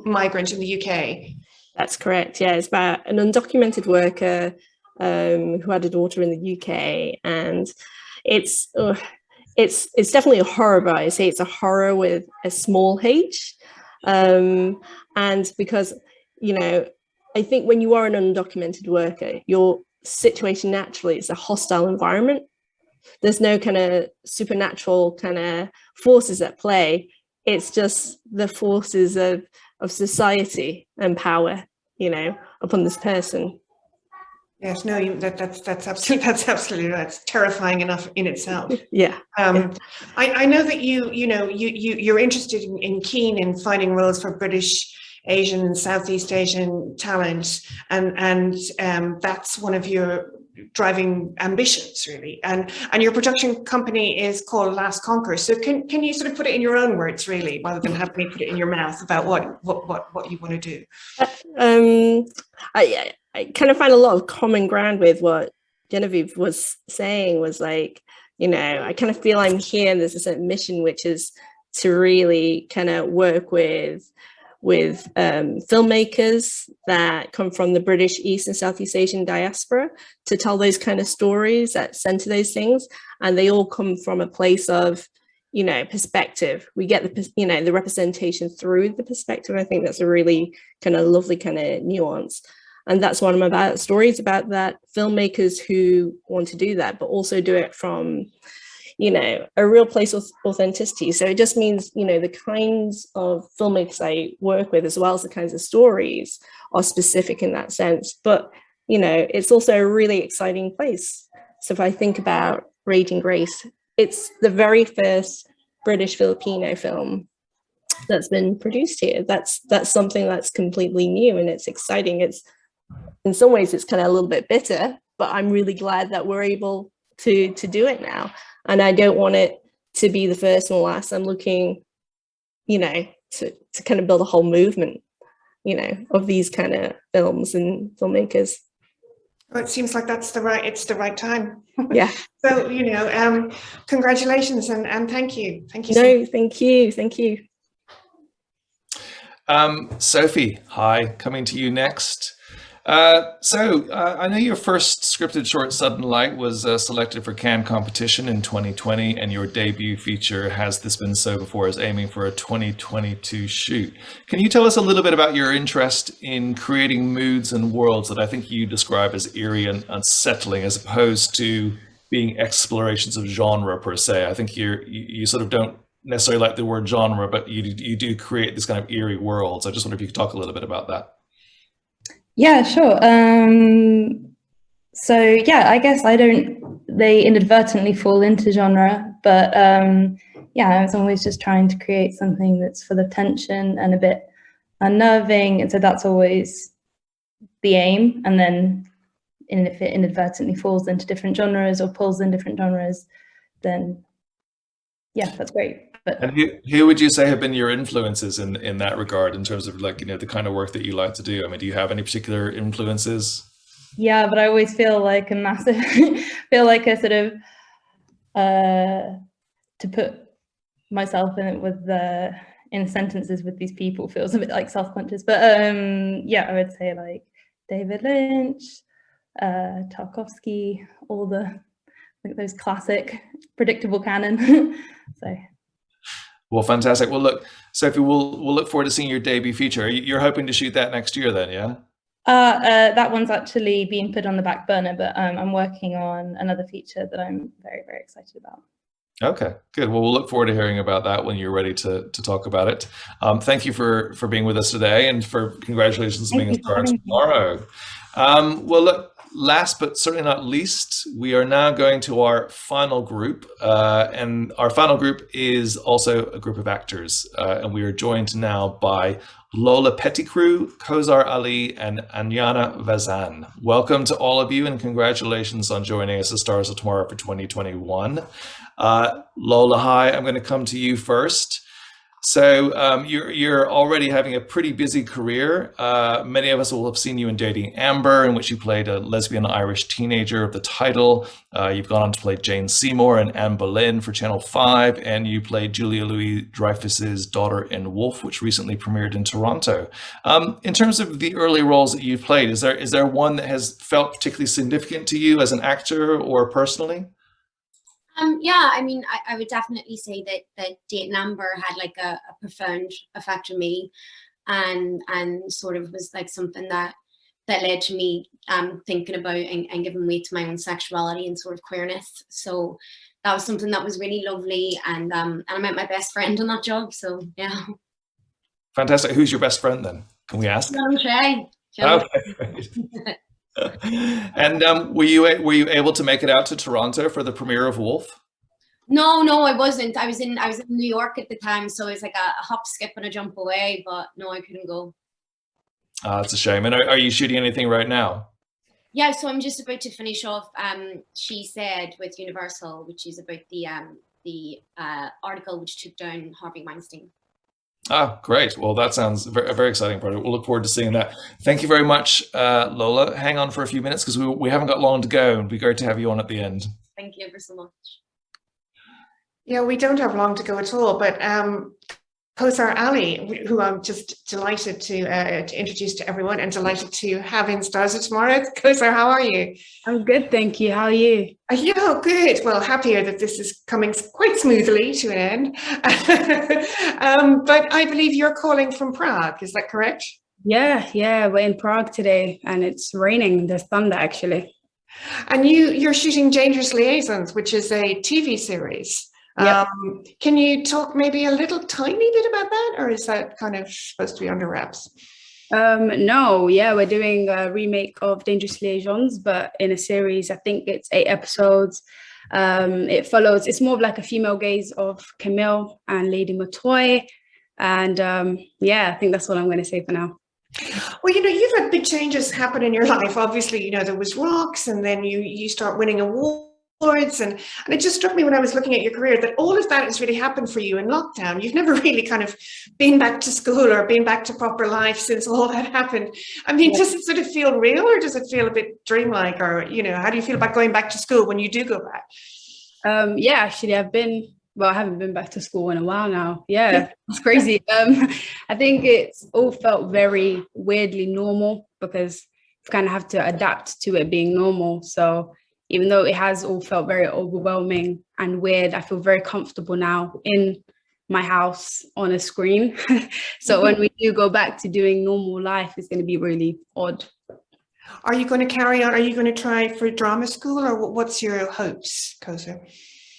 [SPEAKER 2] migrant in the UK?
[SPEAKER 5] That's correct. Yeah, it's about an undocumented worker who had a daughter in the UK, and it's definitely a horror, but I say it's a horror with a small h, and because I think when you are an undocumented worker, your situation naturally is a hostile environment. There's no kind of supernatural kind of forces at play. It's just the forces of society and power, upon this person.
[SPEAKER 2] Yes, no, that's absolutely that's terrifying enough in itself.
[SPEAKER 5] Yeah.
[SPEAKER 2] I know that you're interested in keen in finding roles for British, Asian, and Southeast Asian talent, and that's one of your driving ambitions, really. And your production company is called Last Conquer. So can you sort of put it in your own words, really, rather than have me put it in your mouth about what you want to do?
[SPEAKER 5] I kind of find a lot of common ground with what Genevieve was saying. Was like, I kind of feel I'm here, and there's a mission, which is to really kind of work with filmmakers that come from the British East and Southeast Asian diaspora to tell those kind of stories that center those things. And they all come from a place of, perspective. We get the representation through the perspective. I think that's a really kind of lovely kind of nuance. And that's what I'm about. Stories about that, filmmakers who want to do that, but also do it from, a real place of authenticity. So it just means, the kinds of filmmakers I work with, as well as the kinds of stories, are specific in that sense. But, it's also a really exciting place. So if I think about Raging Grace, it's the very first British Filipino film that's been produced here. That's something that's completely new, and it's exciting. It's, in some ways, it's kind of a little bit bitter, but I'm really glad that we're able to do it now. And I don't want it to be the first and last. I'm looking, to kind of build a whole movement, of these kind of films and filmmakers.
[SPEAKER 2] Well, it seems like it's the right time.
[SPEAKER 5] Yeah.
[SPEAKER 2] So, congratulations and thank you. Thank you.
[SPEAKER 5] No, thank you. Thank you.
[SPEAKER 1] Sophie, hi, coming to you next. I know your first scripted short, Sudden Light, was selected for Cannes competition in 2020, and your debut feature, Has This Been So Before, is aiming for a 2022 shoot. Can you tell us a little bit about your interest in creating moods and worlds that I think you describe as eerie and unsettling, as opposed to being explorations of genre per se? I think you sort of don't necessarily like the word genre, but you do create this kind of eerie worlds. I just wonder if you could talk a little bit about that.
[SPEAKER 10] Yeah, sure. So yeah, I guess they inadvertently fall into genre, but yeah, I was always just trying to create something that's full of tension and a bit unnerving. And so that's always the aim. And then if it inadvertently falls into different genres or pulls in different genres, then yeah, that's great. But
[SPEAKER 1] and who would you say have been your influences in that regard, in terms of, like, the kind of work that you like to do? I mean, do you have any particular influences?
[SPEAKER 10] yeah, but I always feel like a massive, feel like a sort of, to put myself in sentences with these people feels a bit like self-conscious. But yeah, I would say like David Lynch, Tarkovsky, all those classic predictable canon. So.
[SPEAKER 1] Well, fantastic. Well, look, Sophie, we'll look forward to seeing your debut feature. You're hoping to shoot that next year then, yeah?
[SPEAKER 10] That one's actually being put on the back burner, but I'm working on another feature that I'm very, very excited about.
[SPEAKER 1] Okay, good. Well, we'll look forward to hearing about that when you're ready to talk about it. Thank you for being with us today, and congratulations on being a star tomorrow. Well, look, last but certainly not least, we are now going to our final group, and our final group is also a group of actors, and we are joined now by Lola Pettigrew, Kozar Ali, and Anyana Vazan. Welcome to all of you, and congratulations on joining us as Stars of Tomorrow for 2021. Lola, hi, I'm going to come to you first. So you're already having a pretty busy career. Many of us will have seen you in Dating Amber, in which you played a lesbian Irish teenager of the title. You've gone on to play Jane Seymour and Anne Boleyn for Channel 5, and you played Julia Louis-Dreyfus's daughter in Wolf, which recently premiered in Toronto. In terms of the early roles that you've played, is there one that has felt particularly significant to you as an actor or personally?
[SPEAKER 11] Yeah, I mean, I would definitely say that Dating Amber had like a profound effect on me, and sort of was like something that led to me thinking about and giving weight to my own sexuality and sort of queerness. So that was something that was really lovely, and I met my best friend on that job. So yeah.
[SPEAKER 1] Fantastic. Who's your best friend then? Can we ask?
[SPEAKER 11] Shay.
[SPEAKER 1] Okay, great. And were you able to make it out to Toronto for the premiere of Wolf?
[SPEAKER 11] No, I wasn't. I was in New York at the time, so it's like a hop, skip, and a jump away. But no, I couldn't go.
[SPEAKER 1] That's a shame. And are you shooting anything right now?
[SPEAKER 11] Yeah, so I'm just about to finish off. She Said with Universal, which is about the article which took down Harvey Weinstein.
[SPEAKER 1] Ah, great. Well, that sounds a very exciting project. We'll look forward to seeing that. Thank you very much, Lola. Hang on for a few minutes because we haven't got long to go. It'd be great to have you on at the end.
[SPEAKER 11] Thank you ever so much.
[SPEAKER 2] Yeah, we don't have long to go at all, but Kozar Ali, who I'm just delighted to introduce to everyone and delighted to have in Stars of Tomorrow. Kozar, how are you?
[SPEAKER 3] I'm good, thank you. How are you?
[SPEAKER 2] Yeah, good. Well, happier that this is coming quite smoothly to an end. But I believe you're calling from Prague, is that correct?
[SPEAKER 3] Yeah, we're in Prague today and it's raining. There's thunder actually.
[SPEAKER 2] And you're shooting Dangerous Liaisons, which is a TV series. Yep. Can you talk maybe a little tiny bit about that, or is that kind of supposed to be under wraps?
[SPEAKER 3] No, yeah, we're doing a remake of Dangerous Liaisons, but in a series. I think it's 8 episodes. It's more of like a female gaze of Camille and Lady Matoy. And yeah, I think that's what I'm going to say for now.
[SPEAKER 2] Well, you've had big changes happen in your life. Obviously, there was Rocks, and then you start winning awards. And it just struck me when I was looking at your career that all of that has really happened for you in lockdown. You've never really kind of been back to school or been back to proper life since all that happened. I mean, Does it sort of feel real, or does it feel a bit dreamlike, or, how do you feel about going back to school when you do go back?
[SPEAKER 3] Yeah, actually, I haven't been back to school in a while now. Yeah, it's crazy. I think it's all felt very weirdly normal because
[SPEAKER 12] kind of have to adapt to it being normal. So even though it has all felt very overwhelming and weird, I feel very comfortable now in my house on a screen. So when we do go back to doing normal life, it's going to be really odd.
[SPEAKER 2] Are you going to carry on? Are you going to try for drama school, or what's your hopes, Kosa?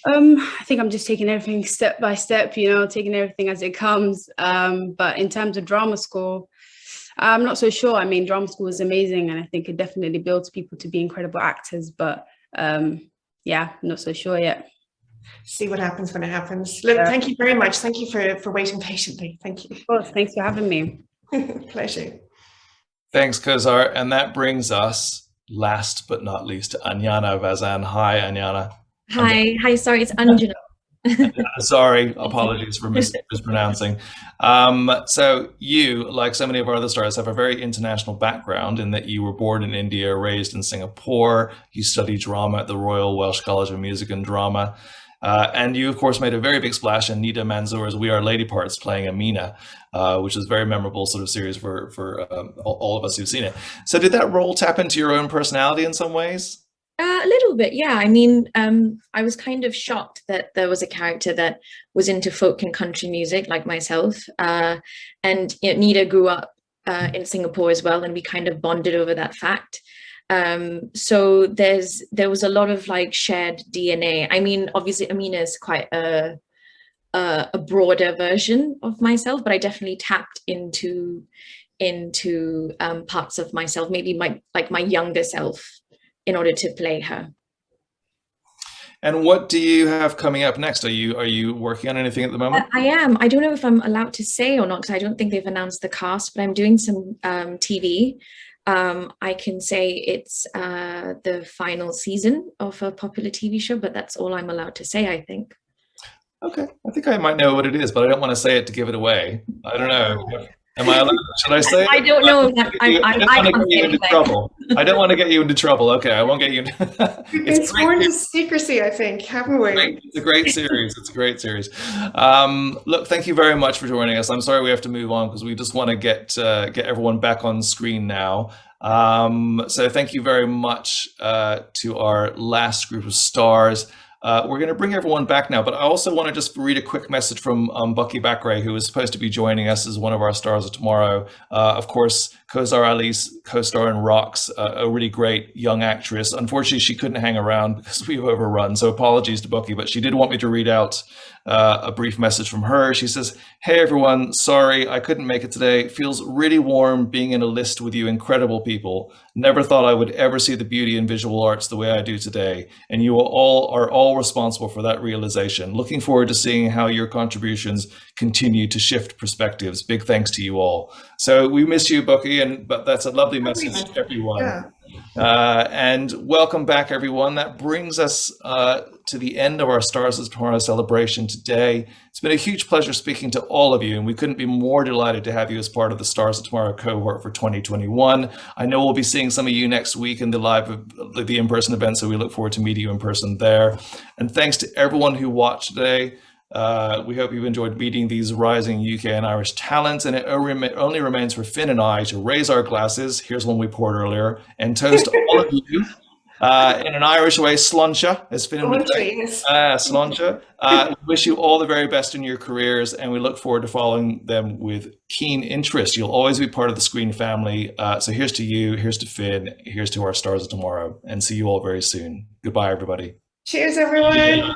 [SPEAKER 12] I think I'm just taking everything step by step, you know, taking everything as it comes. But in terms of drama school, I'm not so sure. I mean, drama school is amazing, and I think it definitely builds people to be incredible actors. But yeah, not so sure yet.
[SPEAKER 2] See what happens when it happens. Look, thank you very much. Thank you for waiting patiently. Thank you.
[SPEAKER 12] Of course, thanks for having me.
[SPEAKER 2] Pleasure.
[SPEAKER 1] Thanks, Kozar. And that brings us, last but not least, to Anyana Vazan. Hi, Anyana.
[SPEAKER 13] Hi, sorry, it's Anjana.
[SPEAKER 1] Sorry, apologies for mispronouncing. So you, like so many of our other stars, have a very international background in that you were born in India, raised in Singapore. You studied drama at the Royal Welsh College of Music and Drama. And you, of course, made a very big splash in Nida Manzoor's We Are Lady Parts, playing Amina, which is a very memorable sort of series for all of us who've seen it. So did that role tap into your own personality in some ways?
[SPEAKER 13] A little bit, yeah. I mean, I was kind of shocked that there was a character that was into folk and country music like myself. And you know, Nida grew up in Singapore as well, and we kind of bonded over that fact. So there was a lot of like shared DNA. I mean, obviously Amina is quite a broader version of myself, but I definitely tapped into parts of myself, maybe my younger self, in order to play her.
[SPEAKER 1] And what do you have coming up next? Are you working on anything at the moment?
[SPEAKER 13] I am. I don't know if I'm allowed to say or not, because I don't think they've announced the cast, but I'm doing some TV. I can say it's the final season of a popular TV show, but that's all I'm allowed to say, I think.
[SPEAKER 1] Okay, I think I might know what it is, but I don't want to say it to give it away. I don't know. Am I allowed? Should I say it?
[SPEAKER 13] I don't know. I can't say anything.
[SPEAKER 1] Trouble. I don't want to get you into trouble. Okay, I won't get you into
[SPEAKER 2] We've been sworn to secrecy, I think, haven't we?
[SPEAKER 1] It's a great series. It's a great series. Look, thank you very much for joining us. I'm sorry we have to move on because we just want to get everyone back on screen now. So thank you very much to our last group of stars. We're going to bring everyone back now, but I also want to just read a quick message from Bucky Bakray, who is supposed to be joining us as one of our stars of tomorrow. Of course, Kozar Ali's co-star in Rocks, a really great young actress. Unfortunately, she couldn't hang around because we've overrun, so apologies to Bucky, but she did want me to read out a brief message from her. She says, "Hey everyone, sorry I couldn't make it today. Feels really warm being in a list with you incredible people. Never thought I would ever see the beauty in visual arts the way I do today. And you are all responsible for that realization. Looking forward to seeing how your contributions continue to shift perspectives. Big thanks to you all." So we miss you, Bucky, but that's a lovely message to everyone.
[SPEAKER 2] Yeah.
[SPEAKER 1] And welcome back, everyone. That brings us to the end of our Stars of Tomorrow celebration today. It's been a huge pleasure speaking to all of you, and we couldn't be more delighted to have you as part of the Stars of Tomorrow cohort for 2021. I know we'll be seeing some of you next week in the in-person event, so we look forward to meeting you in person there. And thanks to everyone who watched today. We hope you've enjoyed meeting these rising UK and Irish talents, and it only remains for Finn and I to raise our glasses, here's one we poured earlier, and toast all of you in an Irish way, Sláinte, as Finn would say. Sláinte. We wish you all the very best in your careers, and we look forward to following them with keen interest. You'll always be part of the Screen family. So here's to you, here's to Finn, here's to our Stars of Tomorrow, and see you all very soon. Goodbye, everybody.
[SPEAKER 2] Cheers, everyone.